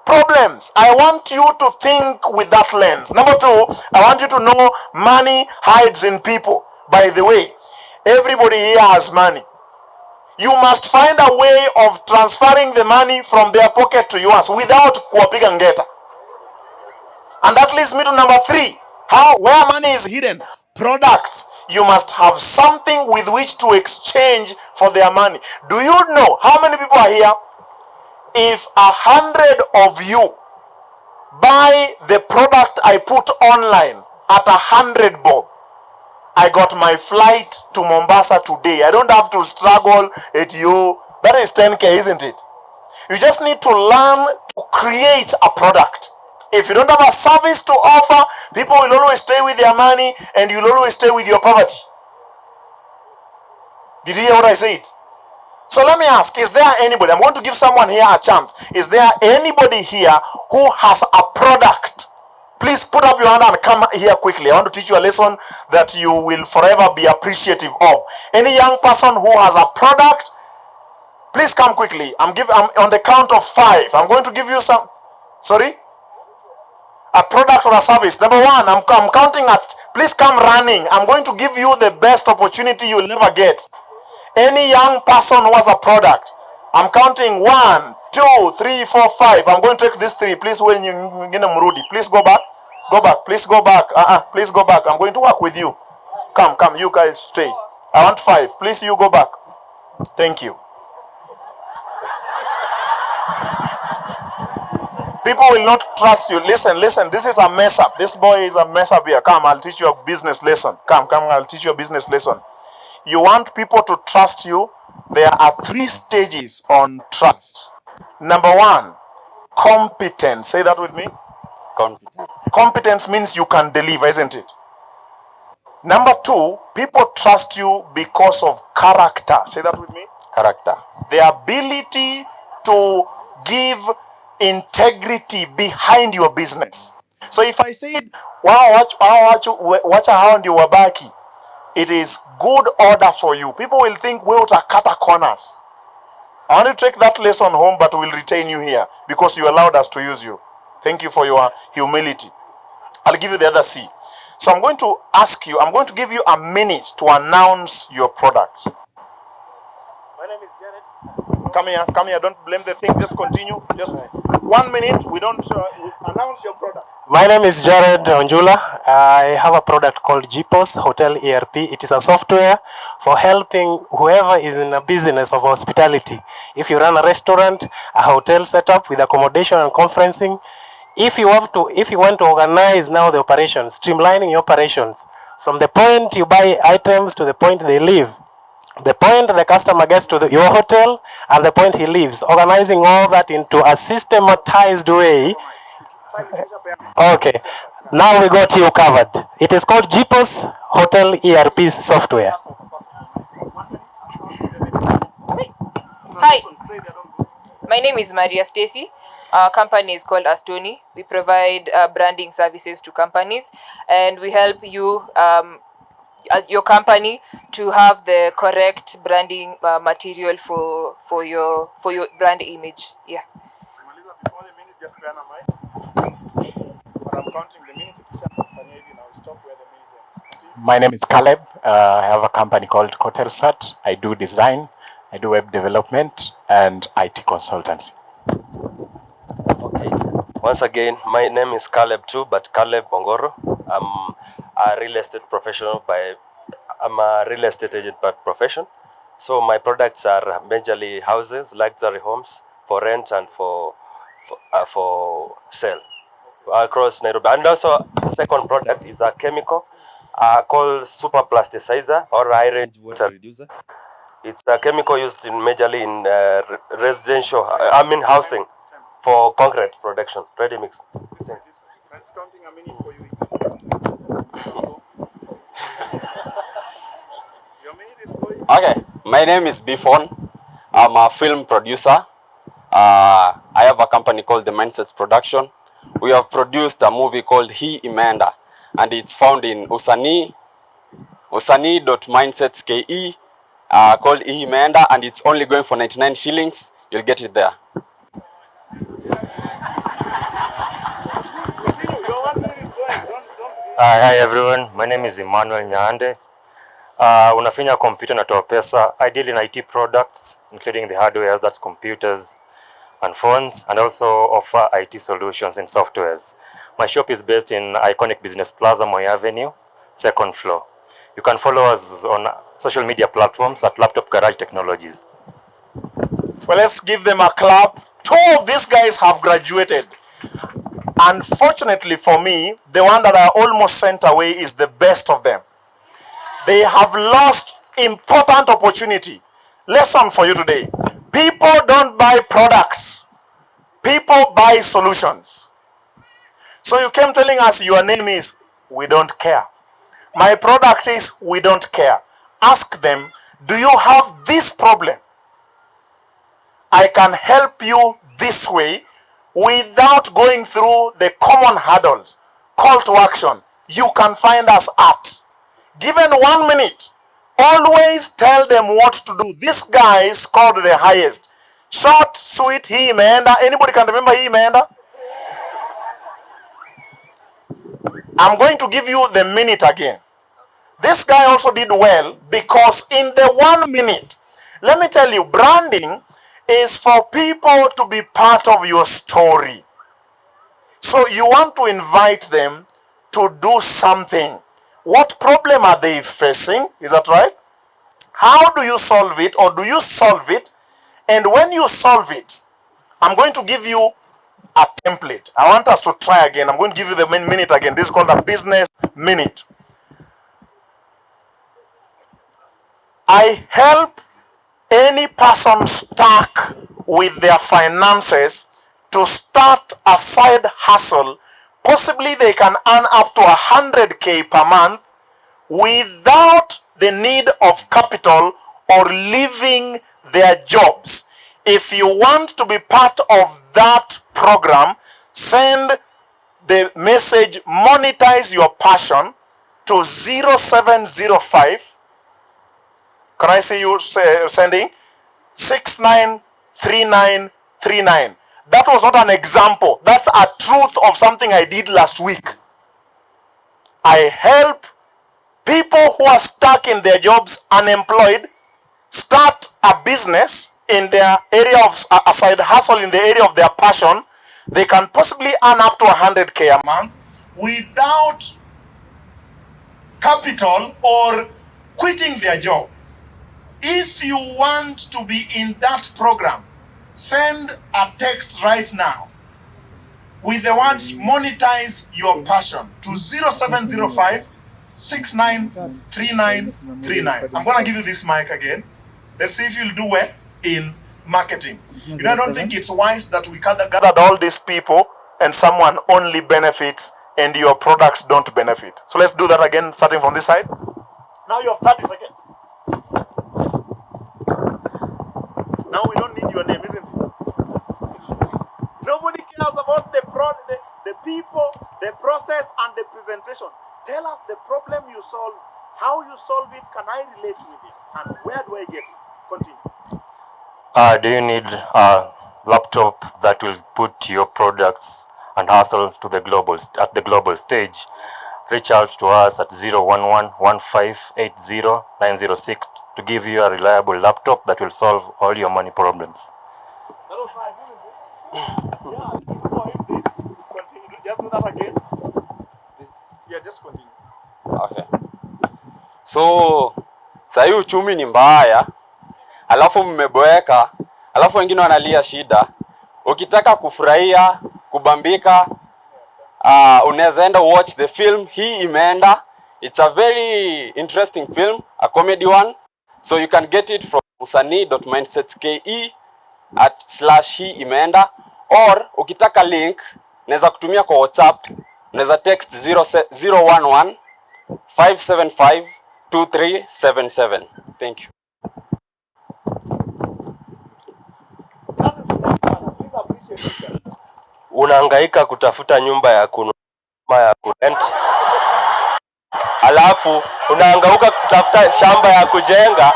Problems. I want you to think with that lens. Number two, I want you to know money hides in people. By the way, everybody here has money. You must find a way of transferring the money from their pocket to yours without kuwapiga ngeta. And that leads me to number three. Where money is hidden? Products. You must have something with which to exchange for their money. Do you know how many people are here? If 100 of you buy the product I put online at 100 bob, I got my flight to Mombasa today. I don't have to struggle at you. That is 10k, isn't it? You just need to learn to create a product. If you don't have a service to offer, people will always stay with their money and you'll always stay with your poverty. Did you hear what I said? So let me ask, is there anybody, I'm going to give someone here a chance. Is there anybody here who has a product? Please put up your hand and come here quickly. I want to teach you a lesson that you will forever be appreciative of. Any young person who has a product, please come quickly. I'm on the count of 5. I'm going to give you some, sorry? A product or a service. Number one, I'm counting at, please come running. I'm going to give you the best opportunity you'll never get. Any young person who has a product, I'm counting 1, 2, 3, 4, 5. I'm going to take these 3. Please, when you mrudi, please go back. Go back. Please go back. Please go back. I'm going to work with you. Come. You guys stay. I want 5. Please, you go back. Thank you. People will not trust you. Listen. This is a mess up. This boy is a mess up here. Come, I'll teach you a business lesson. Come, I'll teach you a business lesson. You want people to trust you. There are 3 stages on trust. Number 1, competence. Say that with me. Competence. Competence means you can deliver, isn't it? Number 2, people trust you because of character. Say that with me. Character. The ability to give integrity behind your business. So if I said, watch how you wabaki, it is good order for you. People will think we will cut corners. I want to take that lesson home, but we'll retain you here because you allowed us to use you. Thank you for your humility. I'll give you the other C. So I'm going to ask you, I'm going to give you a minute to announce your product. My name is Jared. Come here. Don't blame the thing. Just continue. Just 1 minute. We don't announce your product. My name is Jared Onjula. I have a product called GPOS Hotel ERP. It is a software for helping whoever is in a business of hospitality. If you run a restaurant, a hotel setup with accommodation and conferencing, if you want to organize now the operations, streamlining your operations from the point you buy items to the point they leave, the point the customer gets to your hotel and the point he leaves, organizing all that into a systematized way. Okay, now we got you covered. It is called GPOS Hotel ERP software. Hi, my name is Maria Stacy. Our company is called Astoni. We provide branding services to companies, and we help you, as your company, to have the correct branding material for your brand image. Yeah. My name is Caleb. I have a company called HotelSat. I do design, I do web development, and IT consultancy. Okay. Once again, my name is Caleb too, but Caleb Bongoro. I'm a real estate professional I'm a real estate agent by profession. So my products are majorly houses, luxury homes for rent and for sale across Nairobi. And also, second product is a chemical called super plasticizer or high range water reducer. It's a chemical used in majorly in residential, housing. for concrete production, ready mix. This way. That's counting a minute for you. Your minute is going. Okay, my name is Bifon. I'm a film producer. I have a company called The Mindsets Production. We have produced a movie called Hii Imeenda, and it's found in usanii.mindsets.ke, called Hii Imeenda, and it's only going for 99 shillings. You'll get it there. Your 1 minute is going. Don't. Hi everyone, my name is PR.NYANG'ATE. Unafinya computer natoa pesa. I deal in IT products, including the hardware, that's computers and phones, and also offer IT solutions and softwares. My shop is based in iconic Business Plaza, Moi Avenue, 2nd floor. You can follow us on social media platforms at Laptop Garage Technologies. Well, let's give them a clap. 2 of these guys have graduated. Unfortunately for me, the one that I almost sent away is the best of them. They have lost important opportunity. Lesson for you today. People don't buy products. People buy solutions. So you came telling us your name is, we don't care. My product is, we don't care. Ask them, do you have this problem? I can help you this way without going through the common hurdles. Call to action. You can find us at. Given 1 minute, always tell them what to do. This guy scored the highest. Short, sweet, Hii Imeenda. Anybody can remember Hii Imeenda? I'm going to give you the minute again. This guy also did well because in the 1 minute, let me tell you, branding is for people to be part of your story. So you want to invite them to do something. What problem are they facing? Is that right? How do you solve it, or do you solve it? And when you solve it, I'm going to give you a template. I want us to try again. I'm going to give you the minute again. This is called a business minute. I help any person stuck with their finances to start a side hustle. Possibly they can earn up to 100K per month without the need of capital or leaving their jobs. If you want to be part of that program, send the message monetize your passion to 0705. Can I see you sending 693939? That was not an example. That's a truth of something I did last week. I help people who are stuck in their jobs, unemployed, start a business in their area of a side hustle in the area of their passion. They can possibly earn up to 100K a month without capital or quitting their job. If you want to be in that program, send a text right now with the words monetize your passion to 0705 693939. I'm going to give you this mic again. Let's see if you'll do well in marketing. You know, I don't think it's wise that we gathered all these people and someone only benefits and your products don't benefit. So let's do that again, starting from this side. Now you have 30 seconds. Now we don't need your name, isn't it? Nobody cares about the people, the process, and the presentation. Tell us the problem you solve, how you solve it, can I relate with it, and where do I get it? Continue. Do you need a laptop that will put your products and hustle to the at the global stage? Reach out to us at 011-1580-906 to give you a reliable laptop that will solve all your money problems. That was nice, isn't it? Yeah, this. Continue. Just do that again. Yeah, just continue. Okay. So, sahii uchumi ni mbaya, alafu mmeboeka, alafu wengine wanalia shida. Ukitaka kufurahia, kubambika, unaweza enda watch the film Hii Imeenda. It's a very interesting film, a comedy one. So you can get it from usanii.mindsets.ke /Hii Imeenda, or ukitaka link naweza kutumia kwa WhatsApp, unaweza text 011 575 2377. Thank you. Unahangaika kutafuta nyumba ya kurent, alafu unahangaika kutafuta shamba ya kujenga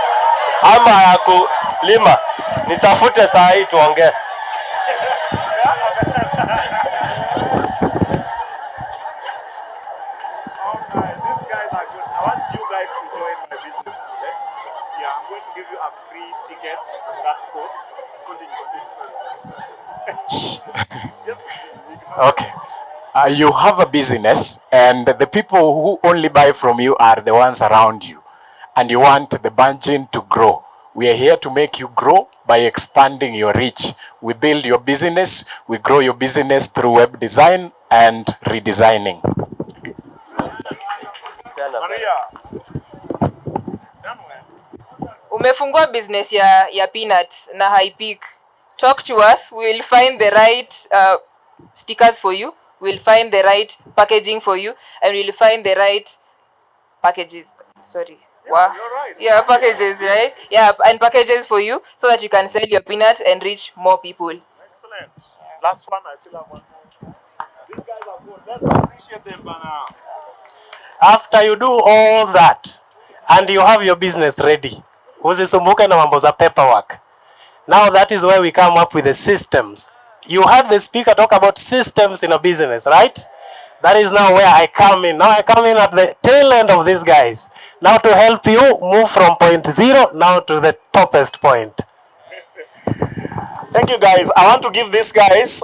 ama ya kulima. Nitafute saa hii tuongee. These guys are good. I want you guys to join my business school. Yeah, I'm going to give you a free ticket on that course. Continue. Just continue. Okay. You have a business, and the people who only buy from you are the ones around you, and you want the margin to grow. We are here to make you grow by expanding your reach. We build your business, we grow your business through web design and redesigning. Maria. Umefungua business ya peanuts na high peak. Talk to us, we will find the right stickers for you, we'll find the right packaging for you, and we'll find the right packages. Sorry. Yeah, you're right. Yeah, packages, right? Yeah, and packages for you so that you can sell your peanuts and reach more people. Excellent. Last one, I still have one more. These guys are good. Let's appreciate them, Bana. After you do all that and you have your business ready, usisumbuke na mambo za paperwork. Now that is where we come up with the systems. You heard the speaker talk about systems in a business, right? That is now where I come in. Now I come in at the tail end of these guys. Now to help you move from point 0 now to the toppest point. Thank you, guys. I want to give these guys,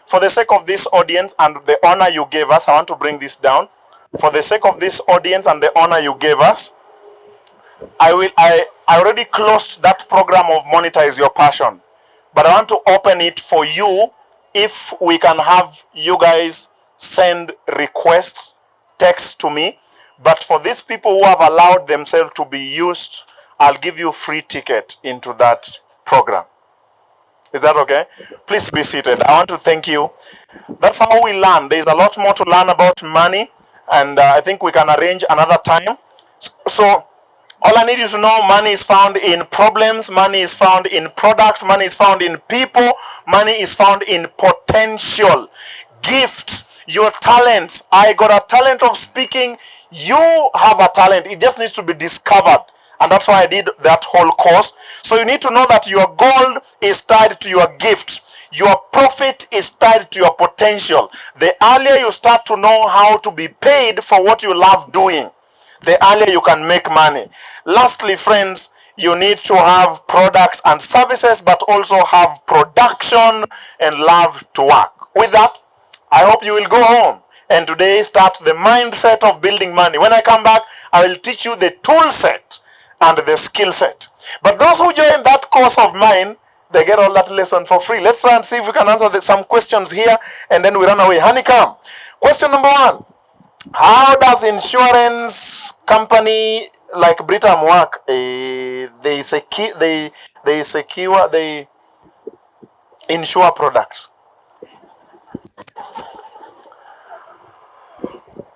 for the sake of this audience and the honor you gave us, I want to bring this down. For the sake of this audience and the honor you gave us, I already closed that program of Monetize Your Passion. But I want to open it for you if we can have you guys send requests, text to me. But for these people who have allowed themselves to be used, I'll give you free ticket into that program. Is that okay? Please be seated. I want to thank you. That's how we learn. There's a lot more to learn about money, and I think we can arrange another time. So all I need you to know, money is found in problems, money is found in products, money is found in people, money is found in potential, gifts, your talents. I got a talent of speaking. You have a talent. It just needs to be discovered. And that's why I did that whole course. So you need to know that your gold is tied to your gifts. Your profit is tied to your potential. The earlier you start to know how to be paid for what you love doing, the earlier you can make money. Lastly, friends, you need to have products and services, but also have production and love to work. With that, I hope you will go home and today start the mindset of building money. When I come back, I will teach you the tool set and the skill set. But those who join that course of mine, they get all that lesson for free. Let's try and see if we can answer some questions here, and then we run away. Honeycomb. Question number 1. How does insurance company like Britam work? They insure products.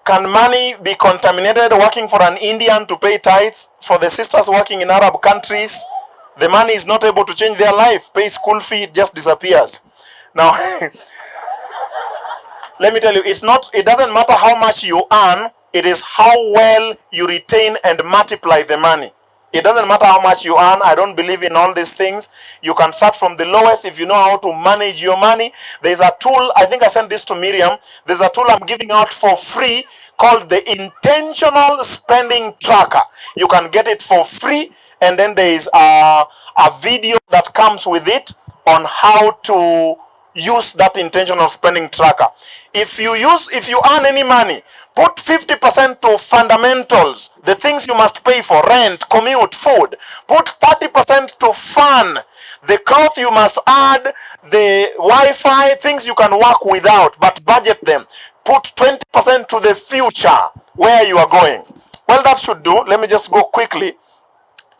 Can money be contaminated working for an Indian to pay tithes? For the sisters working in Arab countries, the money is not able to change their life. Pay school fee, it just disappears. Now, let me tell you, it doesn't matter how much you earn, it is how well you retain and multiply the money. It doesn't matter how much you earn. I don't believe in all these things. You can start from the lowest if you know how to manage your money. There's a tool, I think I sent this to Miriam. There's a tool I'm giving out for free called the Intentional Spending Tracker. You can get it for free, and then there is a video that comes with it on how to use that intentional spending tracker. If you earn any money, put 50% to fundamentals, the things you must pay for, rent, commute, food. Put 30% to fun, the cloth you must add, the Wi-Fi, things you can work without, but budget them. Put 20% to the future, where you are going. Well, that should do. Let me just go quickly.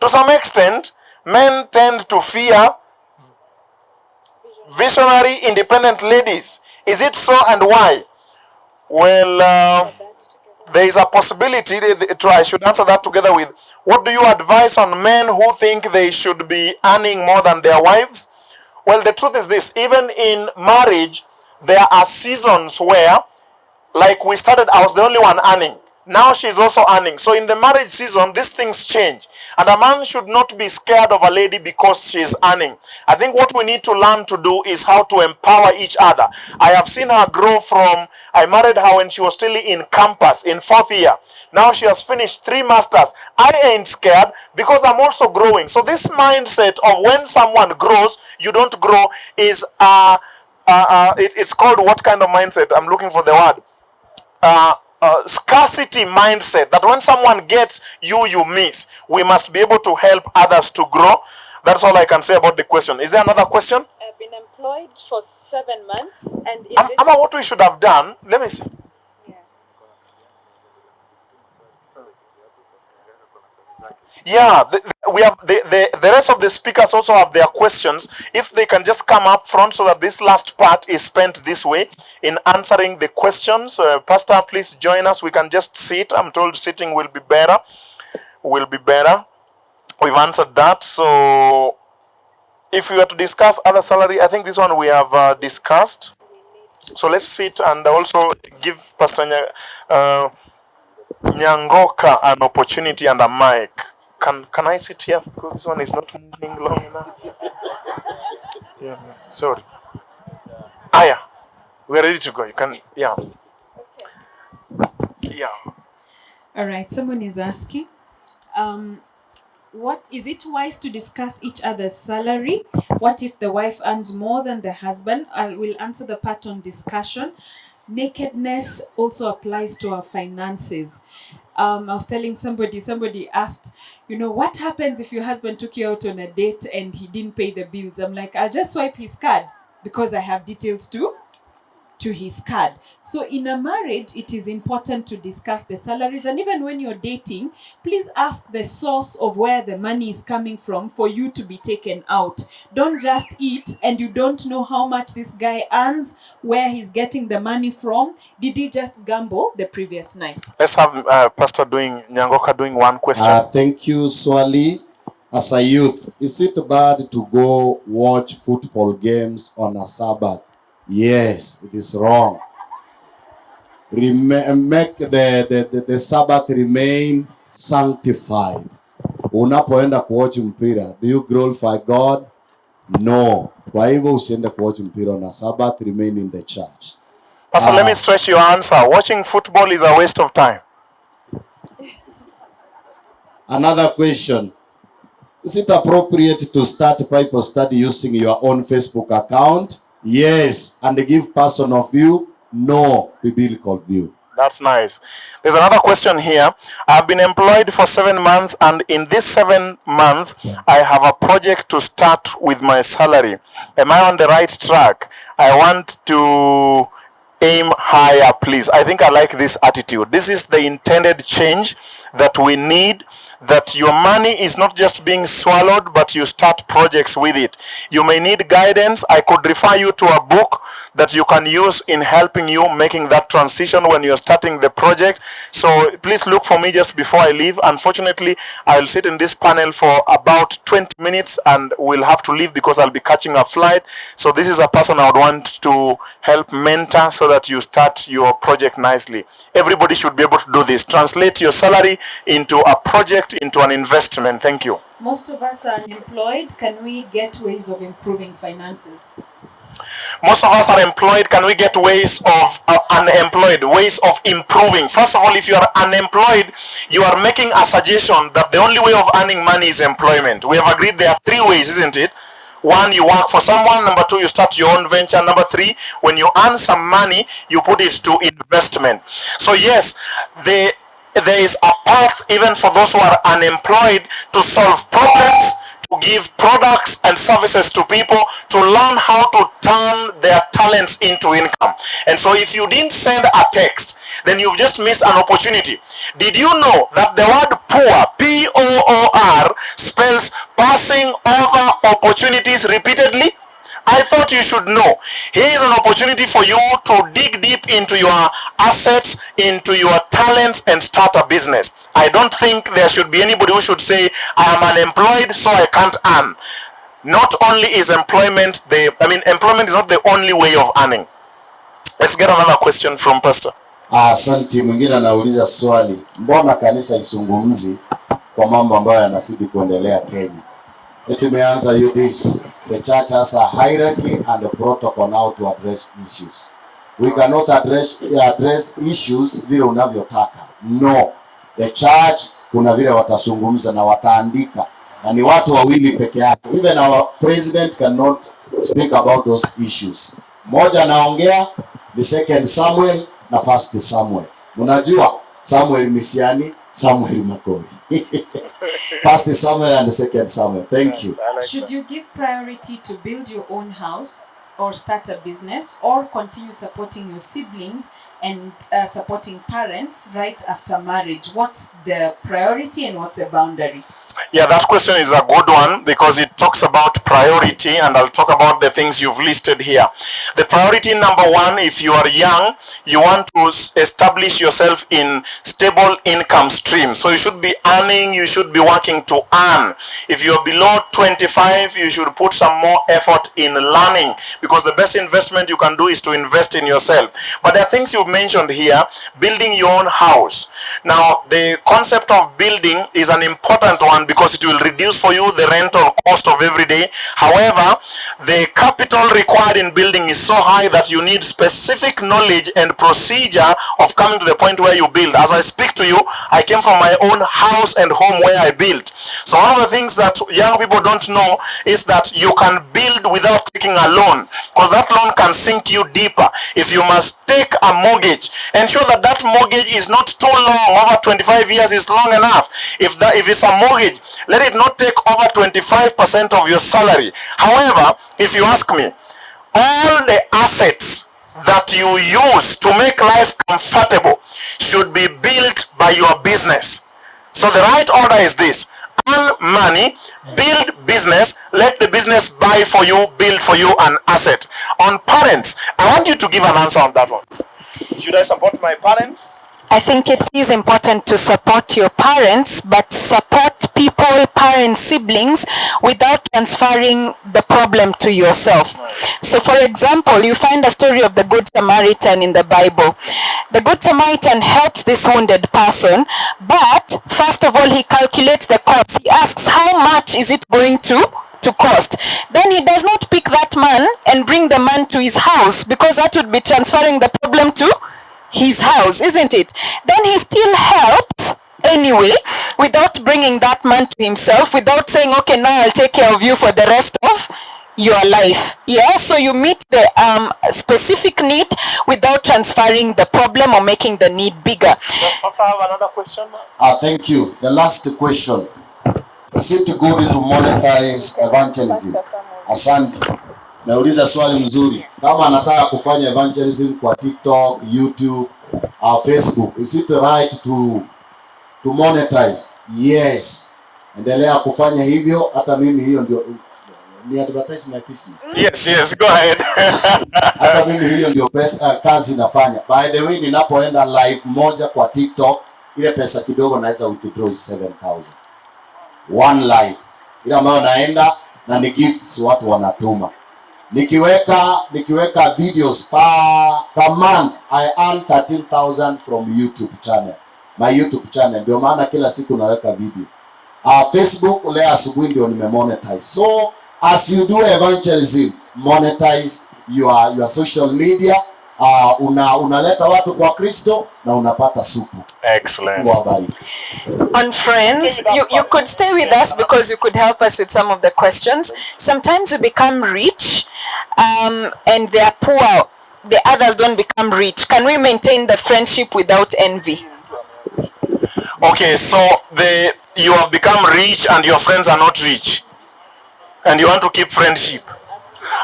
To some extent, men tend to fear Visionary, independent ladies. Is it so, and why? Well, there is a possibility. I should answer that together with, what do you advise on men who think they should be earning more than their wives? Well, the truth is this: even in marriage, there are seasons where, like we started, I was the only one earning. Now she's also earning. So in the marriage season, these things change. And a man should not be scared of a lady because she's earning. I think what we need to learn to do is how to empower each other. I have seen her grow from, I married her when she was still in campus, in 4th year. Now she has finished 3 masters. I ain't scared because I'm also growing. So this mindset of when someone grows, you don't grow is, it's called what kind of mindset? I'm looking for the word. Scarcity mindset, that when someone gets you, you miss. We must be able to help others to grow. That's all I can say about the question. Is there another question? I've been employed for 7 months, and in Ama, what we should have done, let me see. Yeah, we have the rest of the speakers also have their questions. If they can just come up front so that this last part is spent this way in answering the questions. Pastor, please join us. We can just sit. I'm told sitting will be better. We've answered that. So if we were to discuss other salary, I think this one we have discussed. So let's sit and also give Pastor Nyangoka an opportunity and a mic. Can I sit here because this one is not moving long enough? Yeah, sorry. Yeah, we're ready to go. You can, yeah. Yeah. All right, someone is asking, what is it wise to discuss each other's salary? What if the wife earns more than the husband? I will answer the part on discussion. Nakedness also applies to our finances. I was telling somebody asked, what happens if your husband took you out on a date and he didn't pay the bills? I'm like, I'll just swipe his card because I have details to his card. So in a marriage, it is important to discuss the salaries. And even when you're dating, please ask the source of where the money is coming from for you to be taken out. Don't just eat and you don't know how much this guy earns, where he's getting the money from. Did he just gamble the previous night? Let's have Pastor Nyangoka doing one question. Thank you, Swali. As a youth, is it bad to go watch football games on a Sabbath? Yes, it is wrong. Make the Sabbath remain sanctified. Unapoenda kuwatch mpira, do you glorify God? No. Kwa hivyo usiende kuwatch mpira on a Sabbath, remain in the church. Pastor, let me stretch your answer. Watching football is a waste of time. Another question. Is it appropriate to start Bible study using your own Facebook account? Yes. And give personal view? No. Biblical view. That's nice. There's another question here. I have been employed for 7 months, and in this 7 months, I have a project to start with my salary. Am I on the right track? I want to aim higher, please. I think I like this attitude. This is the intended change that we need, that your money is not just being swallowed, but you start projects with it. You may need guidance. I could refer you to a book that you can use in helping you making that transition when you're starting the project. So please look for me just before I leave. Unfortunately, I'll sit in this panel for about 20 minutes and we'll have to leave because I'll be catching a flight. So this is a person I would want to help mentor so that you start your project nicely. Everybody should be able to do this. Translate your salary into a project, into an investment. Thank you. Most of us are unemployed. Can we get ways of improving finances? Most of us are employed. Can we get ways of unemployed, ways of improving? First of all, if you are unemployed, you are making a suggestion that the only way of earning money is employment. We have agreed there are 3 ways, isn't it? 1, you work for someone. Number 2, you start your own venture. Number 3, when you earn some money, you put it to investment. So yes, there is a path even for those who are unemployed to solve problems, to give products and services to people, to learn how to turn their talents into income. And so if you didn't send a text, then you've just missed an opportunity. Did you know that the word poor, P-O-O-R, spells passing over opportunities repeatedly? I thought you should know. Here is an opportunity for you to dig deep into your assets, into your talents, and start a business. I don't think there should be anybody who should say, I am unemployed, so I can't earn. Not only is employment employment is not the only way of earning. Let's get another question from Pastor. Asante. Mwingine anauliza swali, mbona kanisa isungumzi kwa mambo ambayo yanazidi kuendelea Kenya? Tumeanza this. The church has a hierarchy and a protocol now to address issues. We cannot address issues vile unavyotaka. No. The church kuna vile watazungumza na wataandika. Na ni watu wawili peke yake. Even our president cannot speak about those issues. Moja anaongea, the second Samuel na first Samuel. Unajua Samuel Misiani, Samuel Makori. First Samuel and the second Samuel. Thank you. Should you give priority to build your own house or start a business, or continue supporting your siblings and supporting parents right after marriage? What's the priority and what's the boundary? Yeah, that question is a good one because it talks about priority, and I'll talk about the things you've listed here. The priority number one, if you are young, you want to establish yourself in stable income stream. So you should be earning, you should be working to earn. If you're below 25, you should put some more effort in learning, because the best investment you can do is to invest in yourself. But there are things you've mentioned here, building your own house. Now, the concept of building is an important one because it will reduce for you the rental cost of every day. However, the capital required in building is so high that you need specific knowledge and procedure of coming to the point where you build. As I speak to you, I came from my own house and home where I built. So one of the things that young people don't know is that you can build without taking a loan, because that loan can sink you deeper. If you must take a mortgage, ensure that that mortgage is not too long. Over 25 years is long enough. If it's a mortgage, let it not take over 25% of your salary. However, if you ask me, all the assets that you use to make life comfortable should be built by your business. So the right order is this: earn money, build business, let the business buy for you, build for you an asset. On parents, I want you to give an answer on that one. Should I support my parents? I think it is important to support your parents, but support people, parents, siblings, without transferring the problem to yourself. So for example, you find a story of the Good Samaritan in the Bible. The Good Samaritan helps this wounded person, but first of all, he calculates the cost. He asks, how much is it going to cost? Then he does not pick that man and bring the man to his house, because that would be transferring the problem to his house, isn't it? Then he still helps anyway, without bringing that man to himself, without saying, okay, now I'll take care of you for the rest of your life. Yeah, so you meet the specific need without transferring the problem or making the need bigger. Does Pastor have another question? Thank you. The last question. Is it good to monetize evangelism? Asante. Nauliza swali mzuri. Kama anataka kufanya evangelism kwa TikTok, YouTube, au Facebook, is it right to monetize? Yes. Endelea kufanya hivyo, hata mimi hiyo ndio ni advertise my business. Yes, go ahead. Hata mimi hiyo ndio kazi nafanya. By the way, ninapoenda live moja kwa TikTok, ile pesa kidogo naweza withdraw 7,000. One live. Ile ambayo naenda na ni gifts watu wanatuma. Nikiweka videos per month, I earn 13,000 from YouTube channel. My YouTube channel. Ndio maana kila siku naweka video. Facebook leo asubuhi ndio nimemonetize. So as you do evangelism, monetize your social media. Unaleta watu kwa Kristo na unapata supu. Excellent. On friends, you could stay with us because you could help us with some of the questions. Sometimes we become rich and they are poor. The others don't become rich. Can we maintain the friendship without envy? Okay, so you have become rich and your friends are not rich, and you want to keep friendship.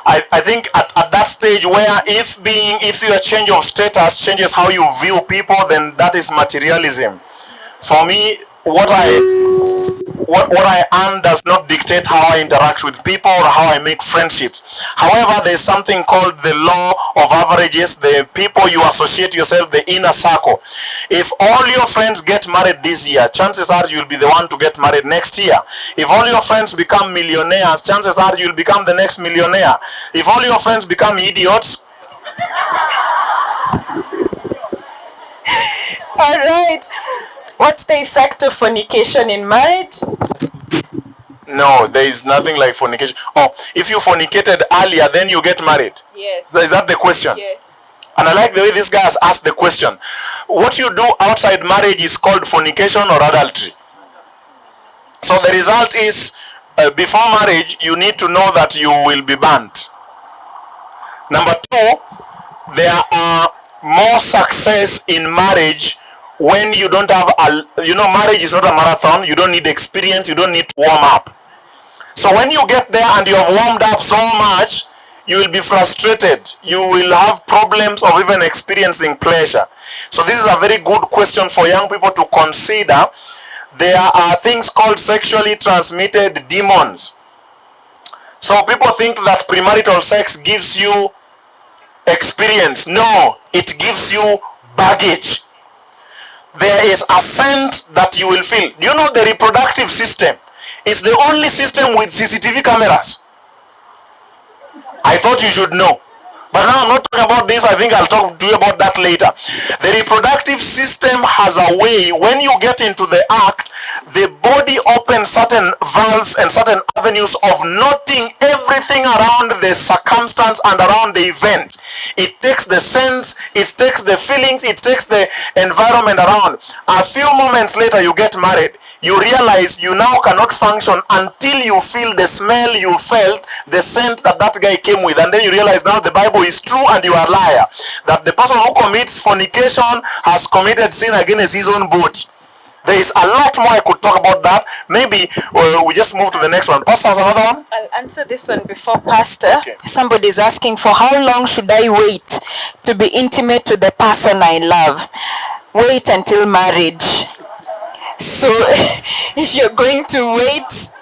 I think at that stage where if your change of status changes how you view people, then that is materialism. For me, what what I earn does not dictate how I interact with people or how I make friendships. However, there's something called the law of averages, the people you associate yourself, the inner circle. If all your friends get married this year, chances are you'll be the one to get married next year. If all your friends become millionaires, chances are you'll become the next millionaire. If all your friends become idiots, All right. What's the effect of fornication in marriage? no, there is nothing like fornication. Oh, if you fornicated earlier, then you get married. Yes. Is that the question? Yes. And I like the way this guy has asked the question. What you do outside marriage is called fornication or adultery. So the result is, before marriage, you need to know that you will be burnt. Number two, there are more success in marriage when you don't have marriage is not a marathon. You don't need experience, you don't need to warm up. So when you get there and you have warmed up so much, you will be frustrated. You will have problems of even experiencing pleasure. So this is a very good question for young people to consider. There are things called sexually transmitted demons. So people think that premarital sex gives you experience. No, it gives you baggage. There is a scent that you will feel. Do you know the reproductive system is the only system with CCTV cameras? I thought you should know. But now I'm not talking about this. I think I'll talk to you about that later. The reproductive system has a way, when you get into the act, the body opens certain valves and certain avenues of noting everything around the circumstance and around the event. It takes the sense, it takes the feelings, it takes the environment around. A few moments later, you get married. You realize you now cannot function until you feel the smell you felt, the scent that guy came with. And then you realize now the Bible is true and you are a liar. That the person who commits fornication has committed sin against his own body. There is a lot more I could talk about that. Maybe we just move to the next one. Pastor has another one? I'll answer this one before Pastor. Okay. Somebody is asking, for how long should I wait to be intimate with the person I love? Wait until marriage. So if you're going to wait,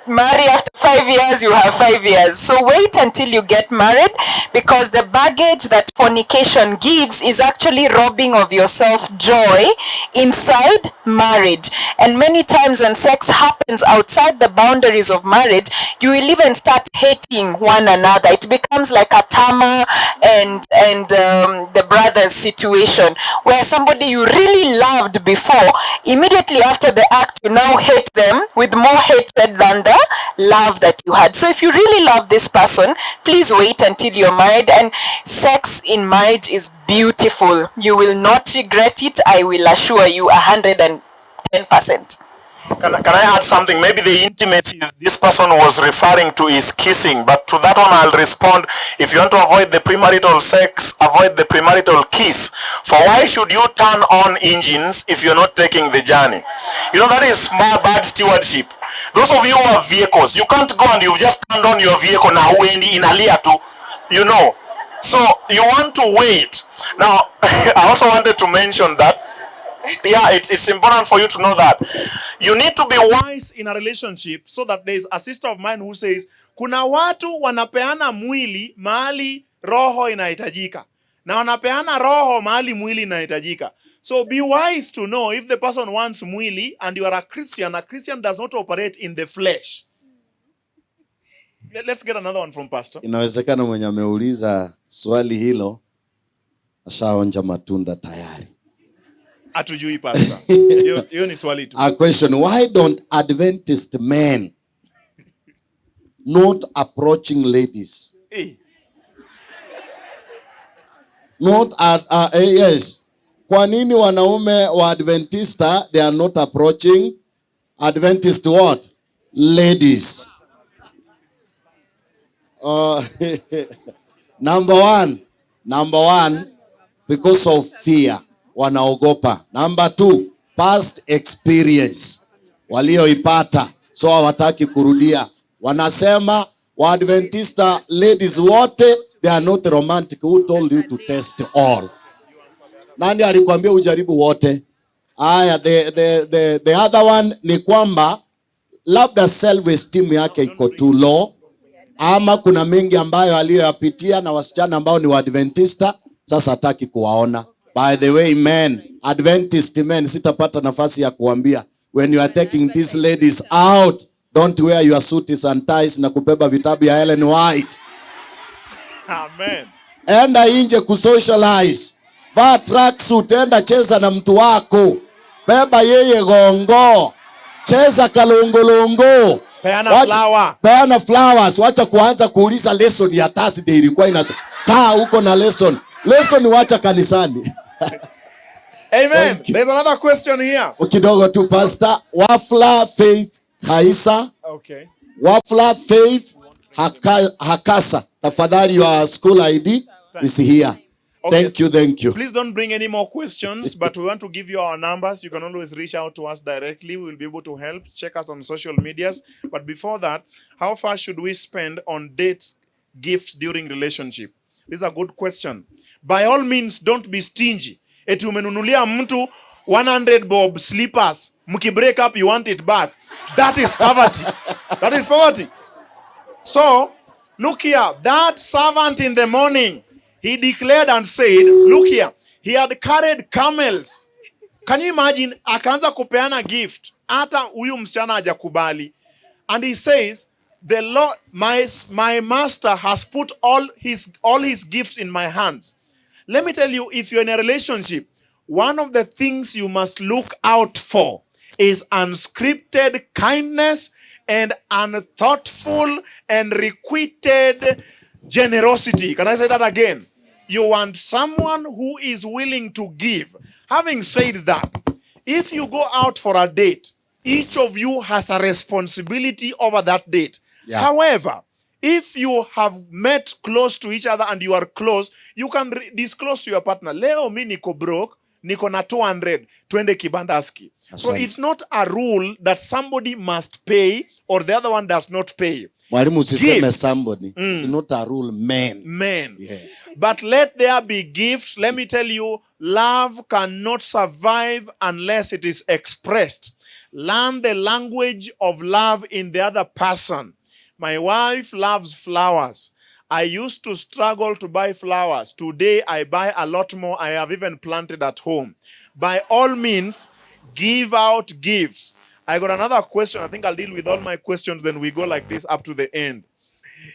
marry after 5 years, you have 5 years. So wait until you get married, because the baggage that fornication gives is actually robbing of yourself joy inside marriage. And many times when sex happens outside the boundaries of marriage, you will even start hating one another. It becomes like a Tama and the brothers situation, where somebody you really loved before, immediately after the act, you now hate them with more hatred than the love that you had. So if you really love this person, please wait until you're married. And sex in marriage is beautiful. You will not regret it. I will assure you 110%. Can I add something? Maybe the intimacy this person was referring to is kissing, but to that one I'll respond. If you want to avoid the premarital sex, avoid the premarital kiss. For why should you turn on engines if you're not taking the journey? You know, that is small bad stewardship. Those of you who have vehicles, you can't go and you've just turned on your vehicle now in Alia too, you know. So you want to wait. Now, I also wanted to mention that it's important for you to know that you need to be wise in a relationship, so that there is a sister of mine who says, kuna watu wanapeana mwili mahali roho inahitajika, na wanapeana roho mahali mwili inahitajika. So be wise to know if the person wants mwili and you are a Christian does not operate in the flesh. Let's get another one from Pastor. Inawezekana mwenye ameuliza swali hilo ashaonja matunda tayari. Atujui Pastor. Hiyo ni swali tu. A question, why don't Adventist men not approaching ladies? Hey. Not yes. Kwa nini wanaume wa Adventista they are not approaching Adventist what? Ladies. Number one, because of fear. Wanaogopa. Number 2, past experience walioipata, so hawataki kurudia. Wanasema Waadventista ladies wote they are not romantic. Who told you to test all? Nani alikwambia ujaribu wote? The other one ni kwamba labda self esteem yake iko too low, ama kuna mengi ambayo aliyoyapitia na wasichana ambao ni Waadventista, sasa hataki kuwaona. By the way, men, Adventist men, sitapata nafasi ya kuambia, when you are taking these ladies out, don't wear your suits and ties na kubeba vitabu ya Ellen White. Amen. Enda nje kusocialize. Vaa tracksuit, enda cheza na mtu wako. Beba yeye gongo. Cheza kalongolongo. Peana flowers. Wacha kuanza kuuliza lesson ya Thursday ilikuwa kaa huko na lesson. Lesson wacha kanisani. Amen. There's another question here. Kidogo tu pastor. Wafla Faith Kaisa. Okay. Wafla Faith Hakasa. Tafadhali your school ID is here. Okay. Thank you. Please don't bring any more questions, but we want to give you our numbers. You can always reach out to us directly. We will be able to help. Check us on social medias. But before that, how far should we spend on dates, gifts during relationship? This is a good question. By all means, don't be stingy. Eti umenunulia mtu 100 bob slippers. Mki break up, you want it back. That is poverty. That is poverty. So, look here. That servant in the morning, he declared and said, look here, he had carried camels. Can you imagine? Akaanza kupeana gift. Hata huyu msichana hajakubali. And he says, the Lord, my master has put all his gifts in my hands. Let me tell you, if you're in a relationship, one of the things you must look out for is unscripted kindness and unthoughtful and requited generosity. Can I say that again? You want someone who is willing to give. Having said that, if you go out for a date, each of you has a responsibility over that date. Yeah. However, if you have met close to each other and you are close, you can disclose to your partner, leo mi niko broke, niko na 200, twende kibandaski. So it's not a rule that somebody must pay or the other one does not pay. Mwalimu usiseme somebody. It's not a rule, men. Yes. But let there be gifts. Let me tell you, love cannot survive unless it is expressed. Learn the language of love in the other person. My wife loves flowers. I used to struggle to buy flowers. Today I buy a lot more. I have even planted at home. By all means, give out gifts. I got another question. I think I'll deal with all my questions, then we go like this up to the end.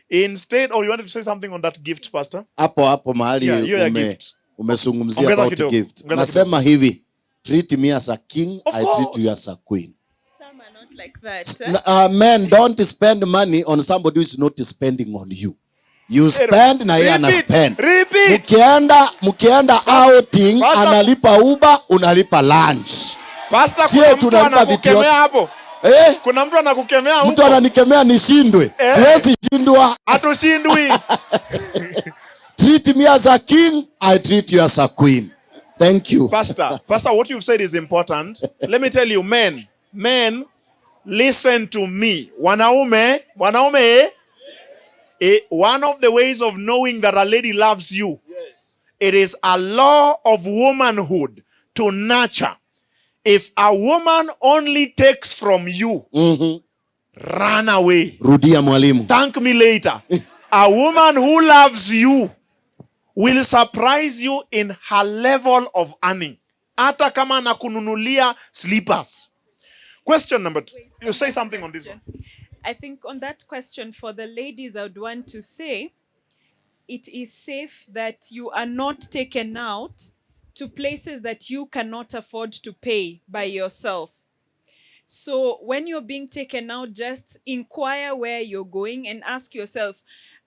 Instead, you wanted to say something on that gift, Pastor? Hapo mahali umezungumzia about gift. Nasema hivi, treat me as a king, I treat you as a queen. Some are not like that. Men, don't spend money on somebody who is not spending on you. You spend na yeye ana spend. Mkienda outing, analipa Uber, unalipa lunch. Pastor, kuna mtu anakukemea hapo. Kuna mtu anakukemea huko. Mtu ananikemea nishindwe. Siwezi shindwa. Hatushindwi. Treat me as a king, I treat you as a queen. Thank you. Pastor, what you've said is important. Let me tell you, men, listen to me. Wanaume, one of the ways of knowing that a lady loves you, it is a law of womanhood to nurture. If a woman only takes from you, run away. Rudia mwalimu. Thank me later. A woman who loves you will surprise you in her level of earning. Hata kama nakununulia slippers. Question number 2. You say something on this one. I think on that question for the ladies, I would want to say, it is safe that you are not taken out to places that you cannot afford to pay by yourself. So when you're being taken out, just inquire where you're going and ask yourself,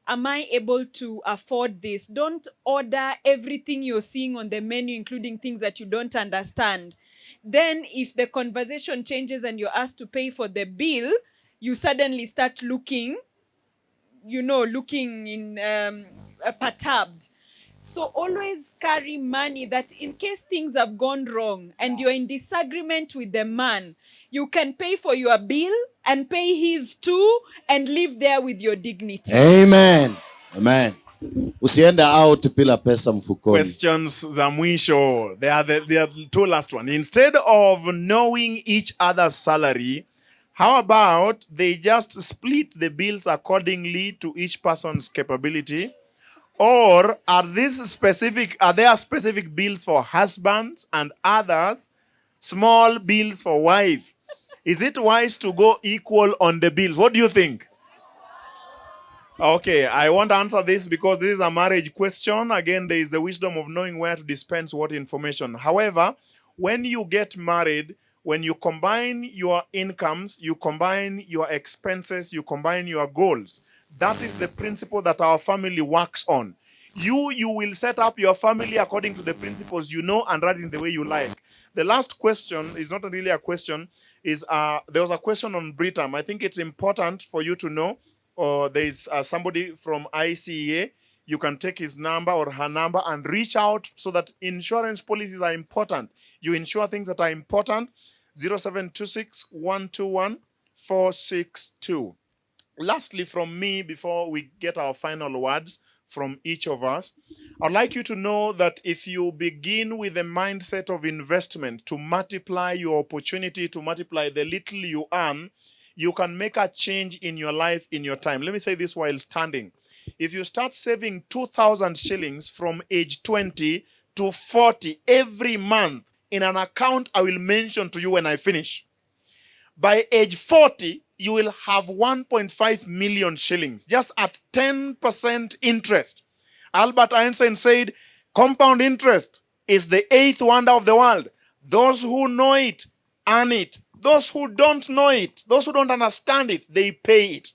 am I able to afford this? Don't order everything you're seeing on the menu, including things that you don't understand. Then if the conversation changes and you're asked to pay for the bill, you suddenly start looking perturbed. So always carry money that in case things have gone wrong and you're in disagreement with the man, you can pay for your bill and pay his too and live there with your dignity. Amen. Usiende out pila pesa mfukoni. Questions za mwisho. They are the two last one. Instead of knowing each other's salary, How about they just split the bills accordingly to each person's capability? Or are there specific bills for husbands and others small bills for wife? Is it wise to go equal on the bills? What do you think? Okay, I want to answer this because this is a marriage question. Again, there is the wisdom of knowing where to dispense what information. However, when you get married, when you combine your incomes, you combine your expenses, you combine your goals. That is the principle that our family works on. You will set up your family according to the principles you know and run it in the way you like. The last question is not really a question, is there was a question on Britam. I think it's important for you to know, or there is somebody from ICA, you can take his number or her number and reach out, so that insurance policies are important. You insure things that are important. 0726 121 462. Lastly, from me, before we get our final words from each of us, I'd like you to know that if you begin with a mindset of investment to multiply your opportunity, to multiply the little you earn, you can make a change in your life in your time. Let me say this while standing. If you start saving 2,000 shillings from age 20 to 40 every month in an account I will mention to you when I finish, by age 40, you will have 1.5 million shillings just at 10% interest. Albert Einstein said, compound interest is the eighth wonder of the world. Those who know it earn it. Those who don't know it, those who don't understand it, they pay it.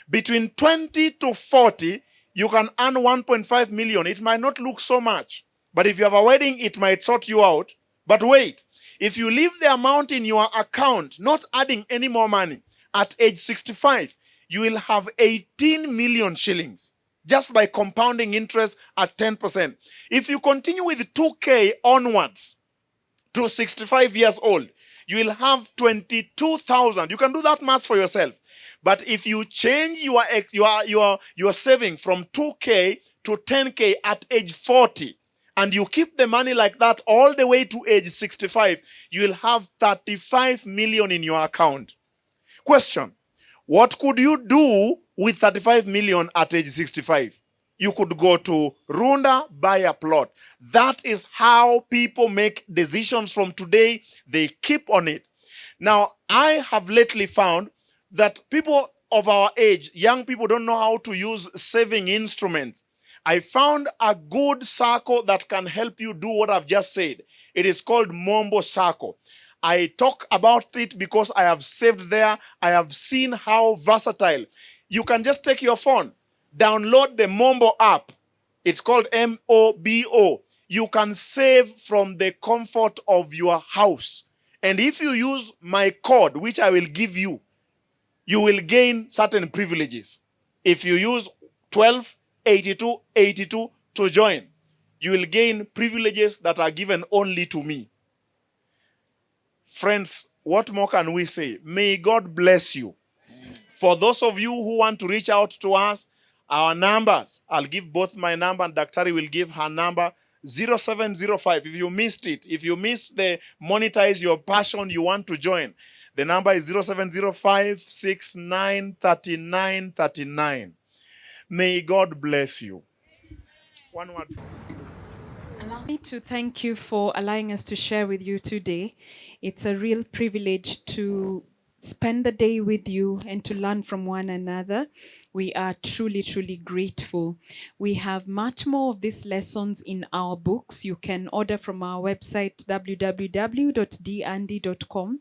Between 20 to 40, you can earn 1.5 million. It might not look so much, but if you have a wedding, it might sort you out. But wait, if you leave the amount in your account, not adding any more money, at age 65, you will have 18 million shillings just by compounding interest at 10%. If you continue with 2K onwards to 65 years old, you will have 22,000. You can do that math for yourself. But if you change your saving from 2K to 10K at age 40, and you keep the money like that all the way to age 65, you will have 35 million in your account. Question: what could you do with 35 million at age 65? You could go to Runda, buy a plot. That is how people make decisions from today. They keep on it. Now, I have lately found that people of our age, young people, don't know how to use saving instruments. I found a good circle that can help you do what I've just said. It is called Mombo Circle. I talk about it because I have saved there. I have seen how versatile. You can just take your phone, download the Mombo app. It's called MOBO. You can save from the comfort of your house. And if you use my code, which I will give you, you will gain certain privileges. If you use 128282 to join, you will gain privileges that are given only to me. Friends, what more can we say? May God bless you. For those of you who want to reach out to us, our numbers, I'll give both my number and Daktari will give her number, 0705. If you missed it, if you missed the monetize your passion, you want to join, the number is 0705 693939. May God bless you. One word. Allow me to thank you for allowing us to share with you today. It's a real privilege to spend the day with you and to learn from one another. We are truly, truly grateful. We have much more of these lessons in our books. You can order from our website, www.dandy.com.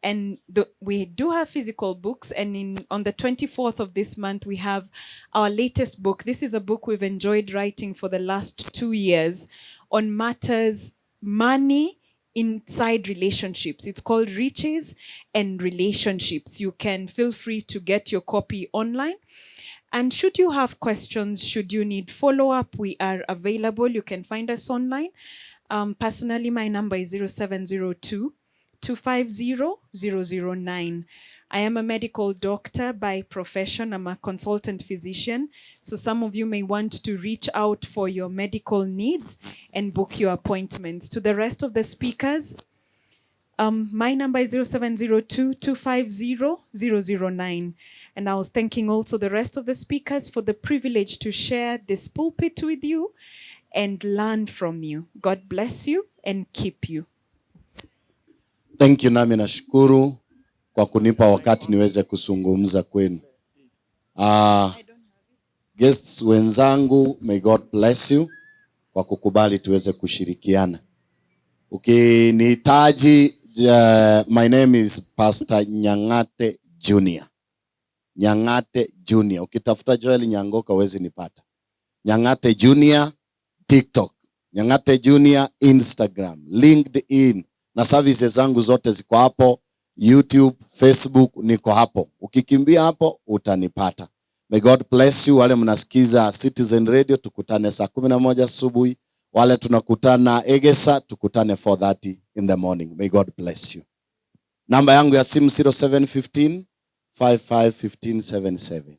And we do have physical books, and on the 24th of this month, we have our latest book. This is a book we've enjoyed writing for the last 2 years on matters money inside relationships. It's called Riches and Relationships. You can feel free to get your copy online. And should you have questions, should you need follow-up, we are available. You can find us online. Personally, my number is 0702 250 009. I am a medical doctor by profession. I'm a consultant physician. So some of you may want to reach out for your medical needs and book your appointments. To the rest of the speakers, My number is 0702-250-009. And I was thanking also the rest of the speakers for the privilege to share this pulpit with you and learn from you. God bless you and keep you. Thank you, nami nashukuru kwa kunipa wakati niweze kuzungumza kwenu. Guests wenzangu, may God bless you kwa kukubali tuweze kushirikiana. Ukinihitaji, my name is Pastor NYANG'ATE Junior. NYANG'ATE Junior. Ukitafuta Joel Nyangoka huwezi nipata. NYANG'ATE Junior TikTok, NYANG'ATE Junior Instagram, LinkedIn, na services zangu zote ziko hapo. YouTube, Facebook, niko hapo. Ukikimbia hapo utanipata. May God bless you. Wale mnasikiza Citizen Radio, tukutane saa 11 asubuhi. Wale tunakutana Egesa, tukutane 4:30 in the morning. May God bless you. Namba yangu ya simu 0715 551577.